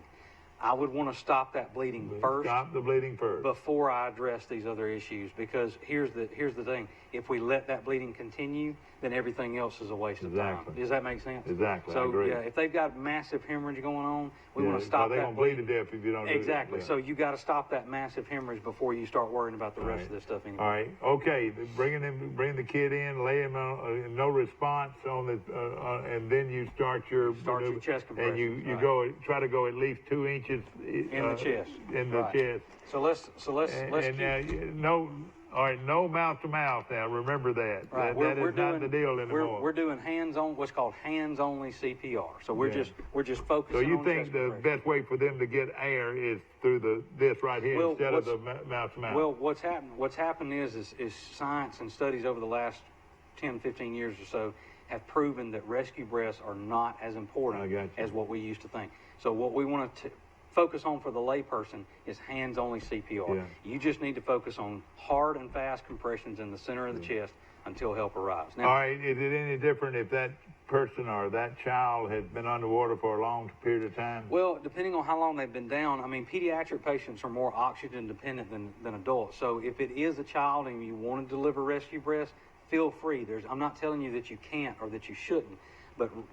I would want to stop that bleeding first. Stop the bleeding first before I address these other issues, because here's the thing: if we let that bleeding continue, then everything else is a waste of time. Does that make sense? Exactly. So I agree. yeah, if they've got massive hemorrhage going on, we want to stop that. They're gonna bleed to death if you don't. Exactly. Do it. So you got to stop that massive hemorrhage before you start worrying about the rest of this stuff anymore. All right. Okay. Bring the kid in, lay him on, no response on the, and then you start your chest compression. And you try to go at least 2 inches in the chest. In the chest. So let's all right, no mouth to mouth now. Remember that. Right. That is not the deal anymore. We're doing what's called hands-only CPR. So we're just focusing. So you on think the best way for them to get air is through this right here instead of the mouth to mouth? Well, what's happened is science and studies over the last 10, 15 years or so have proven that rescue breaths are not as important as what we used to think. So what we want to focus on for the layperson is hands-only CPR. Yeah. You just need to focus on hard and fast compressions in the center of the chest until help arrives. Now, all right, is it any different if that person or that child has been underwater for a long period of time? Well, depending on how long they've been down, I mean, pediatric patients are more oxygen dependent than adults. So if it is a child and you want to deliver rescue breaths, feel free. I'm not telling you that you can't or that you shouldn't.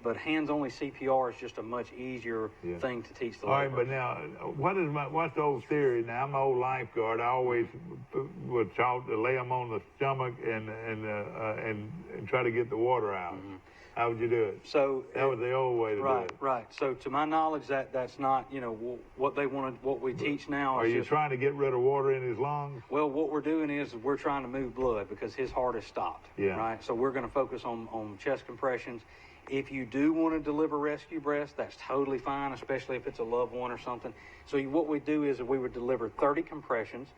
But hands-only CPR is just a much easier thing to teach the layperson. All right, but now, what's the old theory? Now, I'm an old lifeguard. I always would try to lay them on the stomach and try to get the water out. Mm-hmm. How would you do it? So that was the old way to do it. Right. So to my knowledge, that's not what they want to. What we teach now. Are you trying to get rid of water in his lungs? Well, what we're doing is we're trying to move blood because his heart is stopped. Yeah. Right. So we're going to focus on chest compressions. If you do want to deliver rescue breast, that's totally fine, especially if it's a loved one or something. So what we do is we would deliver 30 compressions,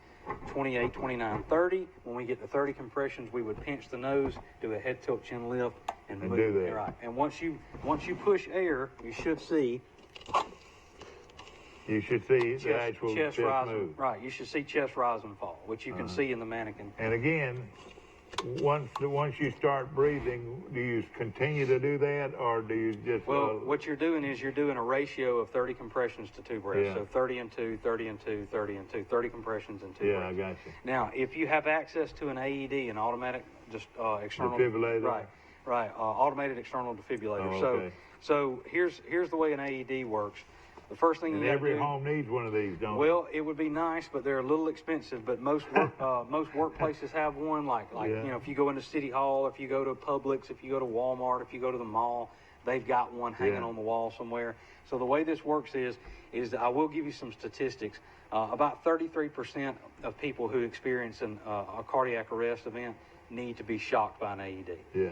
28, 29, 30. When we get to 30 compressions, we would pinch the nose, do a head tilt chin lift, and move. do that. Right. And once you push air, you should see. You should see the actual chest chest rise, move. right? You should see chest rise and fall, which you can see in the mannequin. And again, once you start breathing, do you continue to do that, or do you just? Well, what you're doing is you're doing a ratio of 30 compressions to 2 breaths. Yeah. So 30 and 2, 30 and 2, 30 and 2, 30 compressions and 2 Yeah, breaths. I got you. Now, if you have access to an AED, an automatic, just external Defibrillator. right, automated external defibrillator. Oh, okay. So here's the way an AED works. The first thing And you gotta every do, home needs one of these, don't well, it would be nice, but they're a little expensive. But most workplaces have one. Like Yeah. if you go into City Hall, if you go to Publix, if you go to Walmart, if you go to the mall, they've got one hanging Yeah. on the wall somewhere. So the way this works is I will give you some statistics. About 33% of people who experience a cardiac arrest event need to be shocked by an AED. Yeah.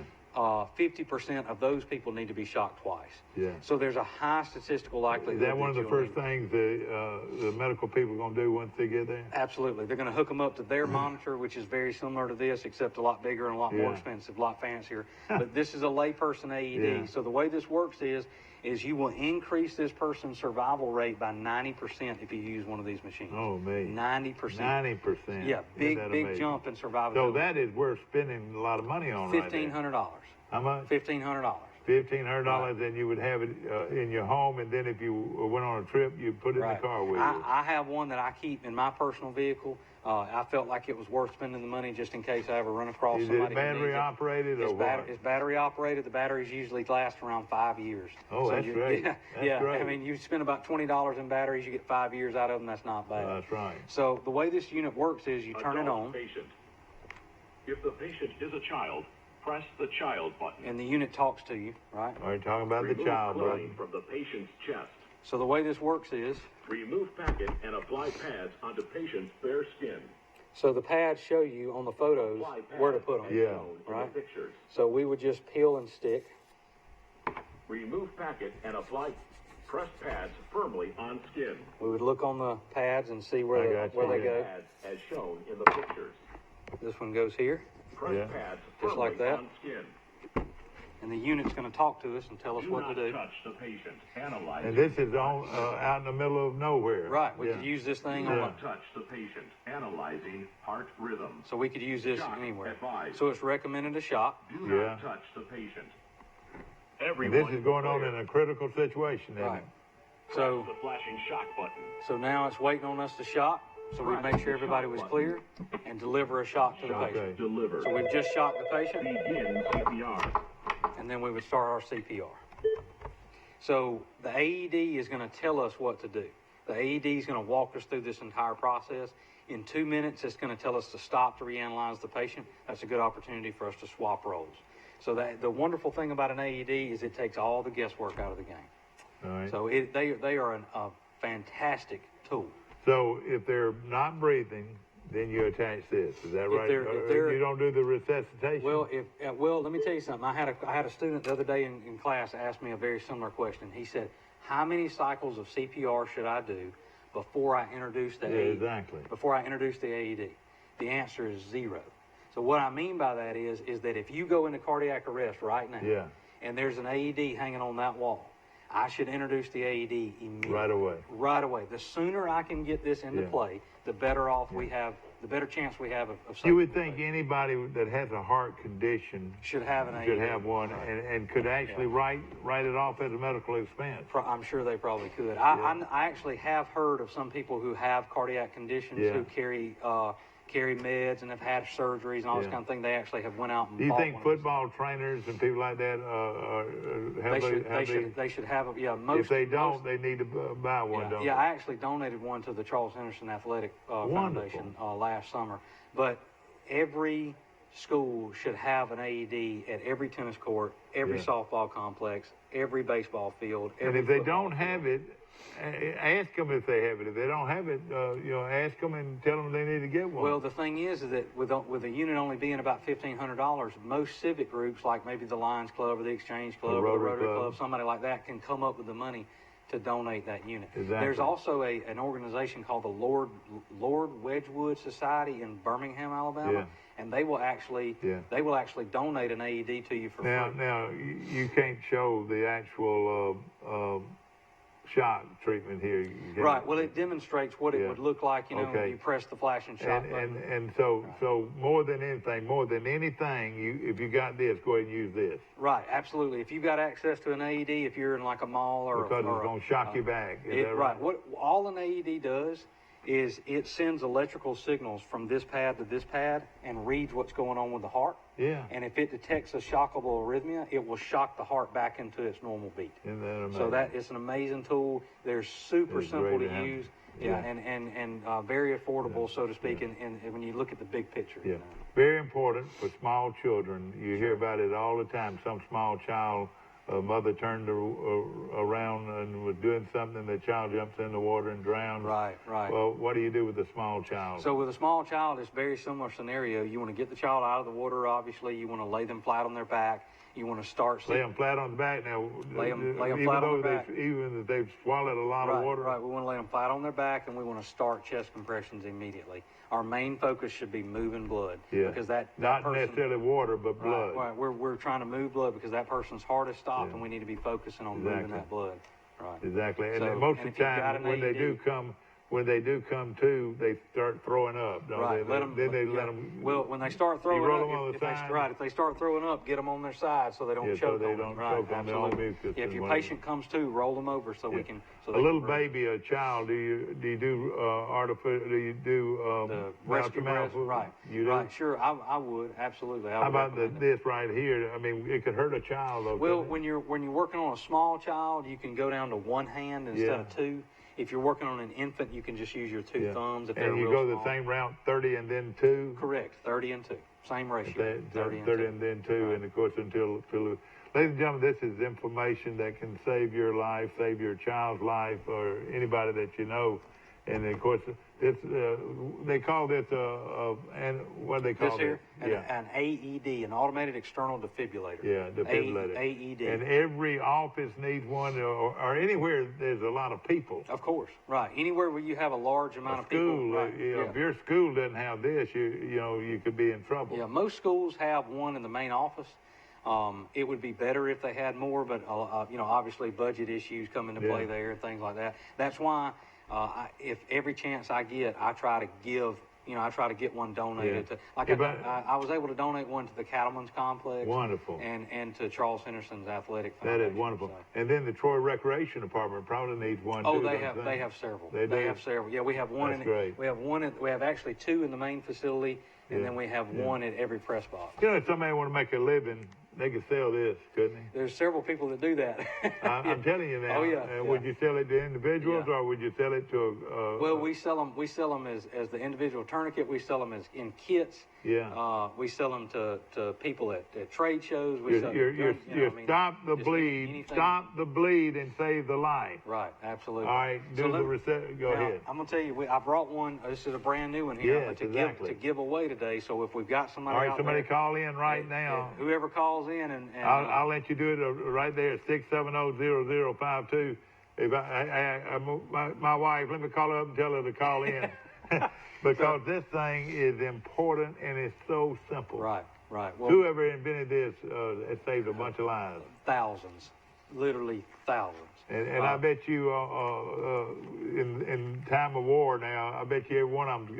50% of those people need to be shocked twice. Yeah. So there's a high statistical likelihood. Is that one of the you'll first need- things the medical people are going to do once they get there? Absolutely. They're going to hook them up to their monitor, which is very similar to this, except a lot bigger and a lot more Yeah. expensive, a lot fancier. But this is a layperson AED. Yeah. So the way this works is you will increase this person's survival rate by 90% if you use one of these machines. Oh, me. 90%. 90%. Yeah, big Isn't that big amazing? jump in survivability. So that is worth spending a lot of money on right there. $1,500. How much? $1,500. $1,500, and you would have it in your home, and then if you went on a trip, you'd put it in the car with you. I have one that I keep in my personal vehicle. I felt like it was worth spending the money just in case I ever run across Is somebody it battery operated or what? It's battery operated. The batteries usually last around 5 years. Oh, that's great. Yeah, That's great. I mean, you spend about $20 in batteries, you get 5 years out of them. That's not bad. That's right. So the way this unit works is you turn it on. Patient. If the patient is a child, press the child button. And the unit talks to you, right? Are you talking about the Remove child clothing button? from the patient's chest. So the way this works is, Remove packet and apply pads onto patient's bare skin. so the pads show you on the photos Apply pads where to put them. as Yeah. shown in Right. the pictures. So we would just peel and stick. Remove packet and apply press pads firmly on skin. We would look on the pads and see where I they, got where you. they go. Pads as shown in the pictures. This one goes here, Press Yeah. pads Just firmly like that. on skin. and the unit's going to talk to us and tell us Do what not to do. touch the patient. Analyze. And this is on out in the middle of nowhere. Right, we Yeah. could use this thing Do on. not touch the patient. Analyzing heart rhythm. So we could use this Shock anywhere. advised. So it's recommended a shock. Do Yeah. not touch the patient. And Everyone this is going on clear. in a critical situation, isn't Right. it? So The flashing shock button. so now it's waiting on us to shock. So we make sure everybody was clear and deliver a shock to the Shock, patient. okay. Deliver. So we've just shocked the patient, Begin CPR. and then we would start our CPR. So the AED is going to tell us what to do. The AED is going to walk us through this entire process. In 2 minutes, it's going to tell us to stop to reanalyze the patient. That's a good opportunity for us to swap roles. So the wonderful thing about an AED is it takes all the guesswork out of the game. All right. So they are a fantastic tool. So if they're not breathing, then you attach this. Is that right? if they're- You don't do the resuscitation? Well, let me tell you something. I had a student the other day in class ask me a very similar question. He said, "How many cycles of CPR should I do before I introduce the AED?" exactly. Before I introduce the AED, the answer is 0. So what I mean by that is that if you go into cardiac arrest right now, Yeah. and there's an AED hanging on that wall, I should introduce the AED immediately. Right away. Right away. The sooner I can get this into Yeah. play, the better off we have, the better chance we have of You saving would the think patient. anybody that has a heart condition Should have an should AED. have one Right. and could actually write it off as a medical expense. I'm sure they probably could. I actually have heard of some people who have cardiac conditions Yeah. who carry meds and have had surgeries and all this Yeah. kind of thing. They actually have went out and Do you bought think one of these. football trainers and people like that They should have a, yeah. Most if they don't, most- they need to buy one, don't yeah, they? I actually donated one to the Charles Henderson Athletic Wonderful. Foundation last summer. But every school should have an AED at every tennis court, every Yeah. softball complex, every baseball field. And every if they football don't field. have it, ask them if they have it. If they don't have it, ask them and tell them they need to get one. Well, the thing is that with a unit only being about $1,500, most civic groups, like maybe the Lions Club or the Exchange Club or the Rotary Club, somebody like that, can come up with the money to donate that unit. Exactly. There's also an organization called the Lord Wedgwood Society in Birmingham, Alabama, and they will actually donate an AED to you for free. Now you can't show the actual shock treatment here. Right. Well, it demonstrates what it would look like. When you press the flashing shock button. And so more than anything, if you got this, go ahead and use this. Right. Absolutely. If you've got access to an AED, if you're in like a mall or because it's going to shock you back. Is that right? What all an AED does is it sends electrical signals from this pad to this pad and reads what's going on with the heart. Yeah. And if it detects a shockable arrhythmia, it will shock the heart back into its normal beat. Isn't that amazing? So that is an amazing tool. They're super simple to use. And very affordable, so to speak, and when you look at the big picture. Yeah. Very important for small children. You hear about it all the time. Some small child, a mother turned around and was doing something, the child jumps in the water and drowns. Right. Well, what do you do with a small child? So with a small child, it's a very similar scenario. You want to get the child out of the water, obviously. You want to lay them flat on their back. You want to start... Lay them flat on the back. Now, lay them flat on their back. Even if they've swallowed a lot of water. Right, we want to lay them flat on their back, and we want to start chest compressions immediately. Our main focus should be moving blood. Yeah. Because that not person, necessarily water, but blood. Right. We're trying to move blood because that person's heart is stopped, and we need to be focusing on moving that blood. Right. Exactly. And then most of the time, when they do come to, they start throwing up. Right. Let them. Well, when they start throwing roll up, them on the side. If they start throwing up, get them on their side so they don't choke. So they don't choke on their own mucus. If your patient comes to, roll them over so we can. So a little baby, a child. Do you do artificial? Do you do the rescue breast? Right. You do? Right. Sure. I would absolutely. How about this right here? I mean, it could hurt a child. Though, well, when you're working on a small child, you can go down to one hand instead of two. If you're working on an infant, you can just use your two thumbs. If and you go the same route, 30 and then 2? Correct, 30 and 2. Same ratio. 30 and then 2. Right. And of course, until ladies and gentlemen, this is information that can save your life, save your child's life, or anybody that you know. And of course, they call this and what do they call this? An AED, an automated external defibrillator. Yeah, defibrillator. AED. And every office needs one, or anywhere there's a lot of people. Of course, right. Anywhere where you have a large amount of people. Right. If your school doesn't have this, you could be in trouble. Yeah, most schools have one in the main office. It would be better if they had more, but obviously budget issues come into play there and things like that. That's why. If every chance I get, I try to give, I try to get one donated to, I was able to donate one to the Cattlemen's Complex. Wonderful. And to Charles Henderson's Athletic Foundation. That is wonderful. So. And then the Troy Recreation Department probably needs one too. They have several. They have several. Yeah, we have one. That's great. We have actually 2 in the main facility, and then we have one at every press box. If somebody want to make a living, they could sell this, couldn't they? There's several people that do that. I'm telling you now. Oh yeah. Would you sell it to individuals, or would you sell it to? Well, we sell them as the individual tourniquet. We sell them as in kits. Yeah. We sell them to people at trade shows. Stop the bleed. Anything. Stop the bleed and save the life. Right. Absolutely. All right. Go ahead. I'm gonna tell you. I brought one. This is a brand new one here to give away today. So if we've got somebody, all right, somebody call in right now. Whoever calls in, and I'll let you do it right there. 670-0052. If my wife, let me call her up and tell her to call in. Because this thing is important and it's so simple. Right. Well, whoever invented this has saved a bunch of lives. Thousands. Literally thousands. And I bet you in time of war now, I bet you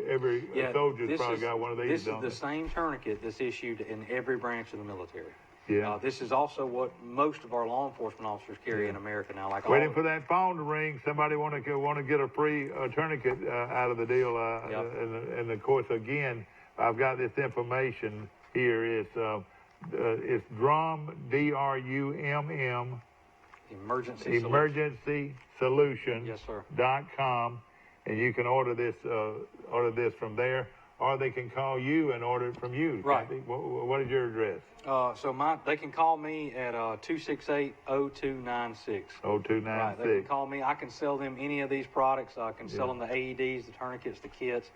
every soldier's probably got one of these. This is the same tourniquet that's issued in every branch of the military. Yeah. This is also what most of our law enforcement officers carry in America now. Waiting for that phone to ring. Somebody want to get a free tourniquet out of the deal. And of course, again, I've got this information here. It's DRUM, DRUMM. Emergency Solutions. Yes, sir. .com, and you can order this from there. or they can call you and order it from you. Right. What is your address? They can call me at 268-0296. 0296. Right, they can call me. I can sell them any of these products. I can sell them the AEDs, the tourniquets, the kits.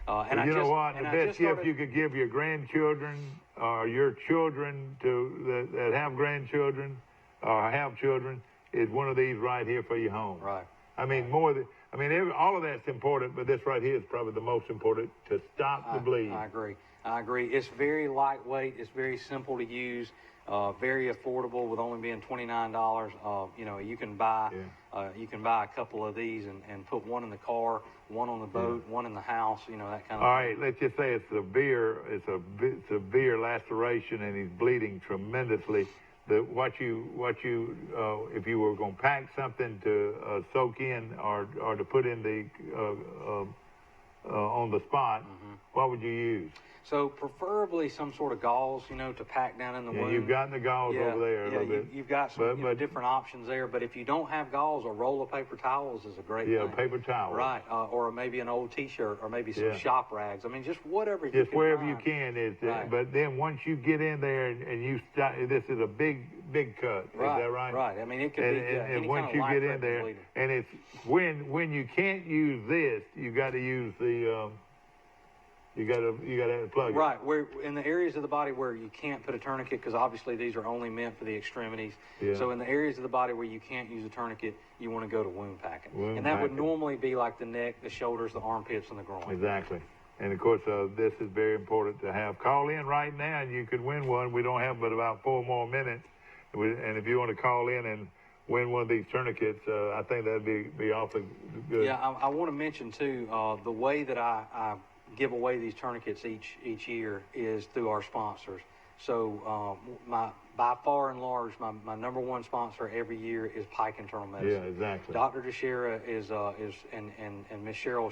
And you know what? The best gift you could give your grandchildren or your children that have grandchildren or have children is one of these right here for your home. Right. I mean, all of that's important, but this right here is probably the most important to stop the bleed. I agree. It's very lightweight. It's very simple to use. Very affordable with only being $29. You can buy a couple of these and put one in the car, one on the boat, one in the house. That kind of thing. All right, let's just say it's severe laceration and he's bleeding tremendously. If you were going to pack something to soak in or to put in the on the spot, what would you use? So preferably some sort of gauze, to pack down in the wound. You've got the gauze over there a little bit. You've got some different options there. But if you don't have gauze, a roll of paper towels is a great thing. Yeah, paper towel. Right, or maybe an old T-shirt, or maybe some shop rags. I mean, just whatever you can Just wherever find. you can. Right. But then once you get in there and you start, this is a big cut. Right, is that right? Right. I mean, it could be any and once kind of you get in life-threatening there, bleeding. and it's when you can't use this, you got to use the. You got to plug it. Right, where in the areas of the body where you can't put a tourniquet, because obviously these are only meant for the extremities. Yeah. So in the areas of the body where you can't use a tourniquet, you want to go to wound packing. Wound that would packing. normally be like the neck, the shoulders, the armpits, and the groin. Exactly. And of course, this is very important to have. Call in right now, and you could win one. We don't have but about 4 more minutes. And if you want to call in and win one of these tourniquets, I think that'd be awfully good. Yeah, I want to mention too, the way that I give away these tourniquets each year is through our sponsors. So by far and large, my number one sponsor every year is Pike Internal Medicine. Yeah, exactly. Dr. DeShera and Miss Cheryl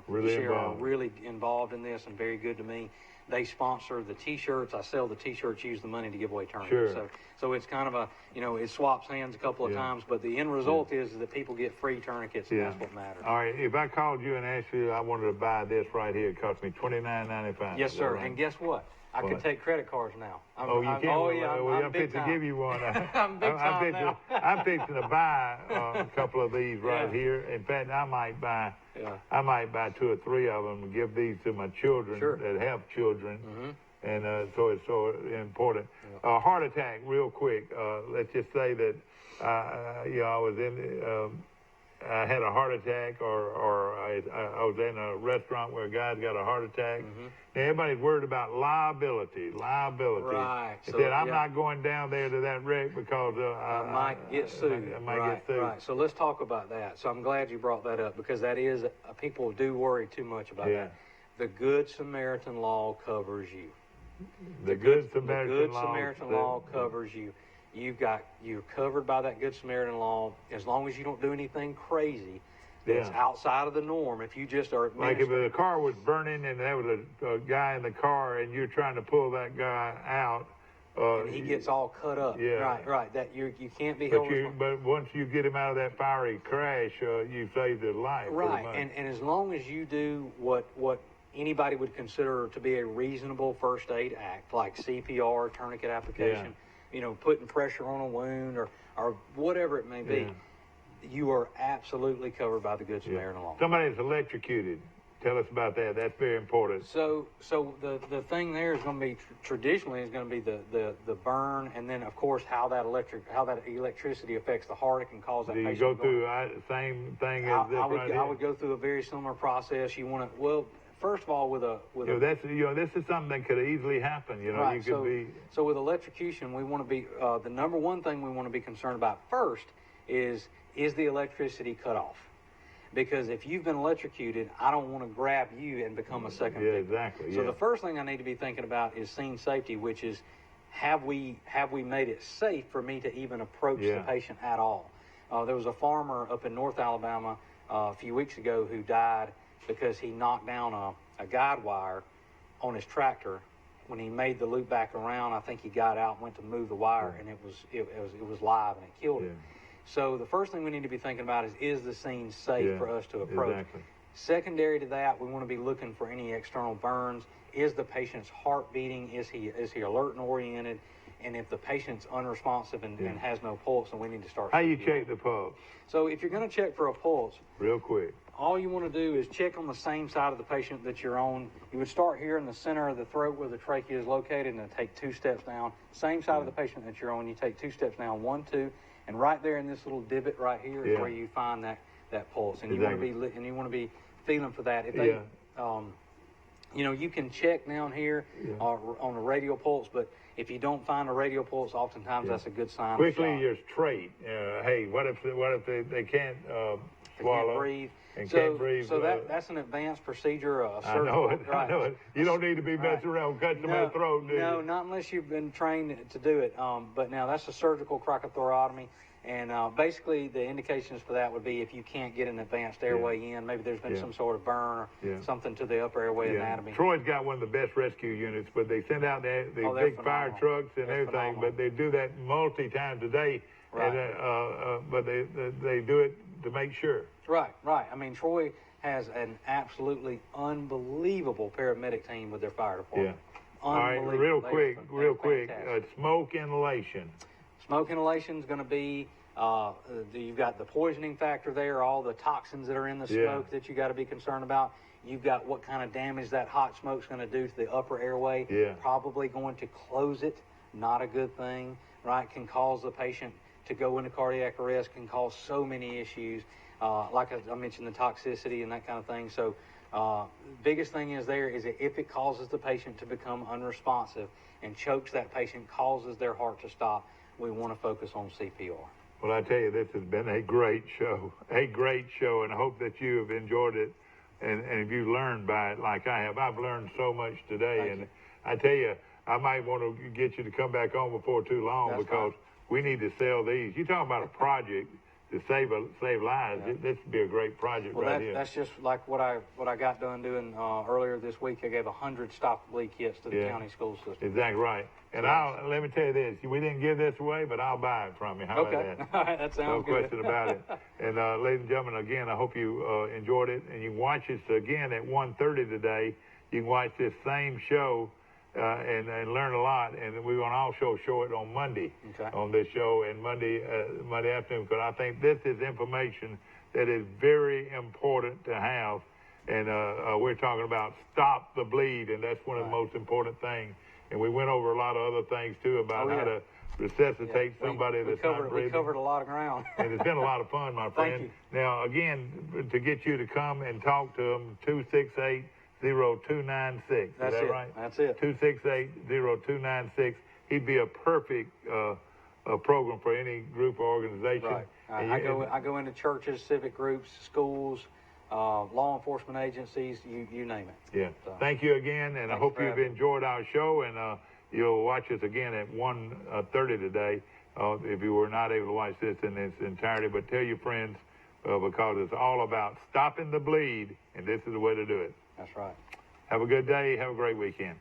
Really DeShera involved. are really involved in this and very good to me. They sponsor the T-shirts. I sell the T-shirts, use the money to give away tourniquets. Sure. So it's kind of it swaps hands a couple of times, but the end result is that people get free tourniquets, and that's what matters. All right, if I called you and asked you I wanted to buy this right here, it cost me $29.95. Yes, sir. Right? And guess what? I can take credit cards now. You can? I'm fixing to give you one. I'm big time now. I'm fixing to buy a couple of these right here. In fact, I might buy 2 or 3 of them and give these to my children that have children. And so it's so important. Heart attack, real quick. Let's just say that I had a heart attack, or I was in a restaurant where a guy's got a heart attack. Now, everybody's worried about liability. Right. He said, I'm not going down there to that wreck because I might get sued. I might get sued. Right. So let's talk about that. So I'm glad you brought that up, because that is, people do worry too much about that. The Good Samaritan law covers you. The Good Samaritan law covers you. You're covered by that Good Samaritan law as long as you don't do anything crazy that's outside of the norm. If you just are like if the car was burning and there was a guy in the car and you're trying to pull that guy out, and he gets all cut up. Right. That you can't be held responsible. But once you get him out of that fiery crash, you saved his life. Right. And as long as you do what anybody would consider to be a reasonable first aid act, like CPR, tourniquet application, putting pressure on a wound or whatever it may be, you are absolutely covered by the Good Samaritan law. Somebody's electrocuted. Tell us about that. That's very important. So the thing there is going to be traditionally is going to be the burn, and then of course how that electricity affects the heart. It can cause that. Do you patient go through the same thing as this right here? I would go through a very similar process. You want to first of all, this is something that could easily happen. Right. You could be. So with electrocution, we want to be the number one thing we want to be concerned about first is the electricity cut off? Because if you've been electrocuted, I don't want to grab you and become a second victim. Exactly. So the first thing I need to be thinking about is scene safety, which is have we made it safe for me to even approach the patient at all? There was a farmer up in North Alabama a few weeks ago who died because he knocked down a guide wire on his tractor. When he made the loop back around, I think he got out, went to move the wire, and it was live and it killed him. So the first thing we need to be thinking about is the scene safe for us to approach? Exactly. Secondary to that, we want to be looking for any external burns. Is the patient's heart beating? Is he alert and oriented? And if the patient's unresponsive and has no pulse, then we need to start. How you check the pulse? So if you're going to check for a pulse, real quick, all you want to do is check on the same side of the patient that you're on. You would start here in the center of the throat where the trachea is located, and then take 2 steps down. Same side of the patient that you're on, you take 2 steps down, 1, 2, and right there in this little divot right here is where you find that pulse, and you want to be feeling for that. If they, you know, you can check down here on the radial pulse, but if you don't find a radial pulse, oftentimes that's a good sign. Quickly, your trait. Hey, what if they can't swallow? Can't breathe. And can't breathe. So that's an advanced procedure. I know it. Right. I know it. You don't need to be messing around cutting them in the throat, do you? No, not unless you've been trained to do it. But now that's a surgical cricothyrotomy. And basically, the indications for that would be if you can't get an advanced airway in, maybe there's been some sort of burn or something to the upper airway anatomy. Troy's got one of the best rescue units, but they send out the big fire trucks and everything, but they do that multi-times a day. Right. And, but they do it to make sure. Right. I mean, Troy has an absolutely unbelievable paramedic team with their fire department. All right, real quick, smoke inhalation. Smoke inhalation is going to be, you've got the poisoning factor there, all the toxins that are in the smoke that you got to be concerned about. You've got what kind of damage that hot smoke's going to do to the upper airway. Probably going to close it. Not a good thing, right? Can cause the patient to go into cardiac arrest, can cause so many issues. Like I mentioned, the toxicity and that kind of thing. So biggest thing is if it causes the patient to become unresponsive and chokes that patient, causes their heart to stop, we want to focus on CPR. Well, I tell you, this has been a great show, and I hope that you have enjoyed it, and if you learned by it like I have. I've learned so much today, and I tell you, I might want to get you to come back on before too long because we need to sell these. You're talking about a project to save lives. This would be a great project here. That's just like what I got done doing earlier this week. I gave 100 stop the bleed kits to the county school system. Exactly right. And let me tell you this: we didn't give this away, but I'll buy it from you. How about that? All right, that sounds good. No question about it. And ladies and gentlemen, again, I hope you enjoyed it. And you can watch us again at 1:30 today. You can watch this same show and learn a lot. And we're going to also show it on Monday on this show and Monday afternoon, because I think this is information that is very important to have. And we're talking about stop the bleed, and that's one of the most important things. And we went over a lot of other things, too, about how to resuscitate somebody that's not breathing. We covered a lot of ground. And it's been a lot of fun, my friend. Thank you. Now, again, to get you to come and talk to them, 268-0296. Is that right? That's it. 268-0296. He'd be a perfect program for any group or organization. Right. I go into churches, civic groups, schools, law enforcement agencies, you name it. Yeah. So, thank you again, and I hope you've enjoyed our show, and you'll watch us again at 1:30 today if you were not able to watch this in its entirety. But tell your friends because it's all about stopping the bleed, and this is the way to do it. That's right. Have a good day. Have a great weekend.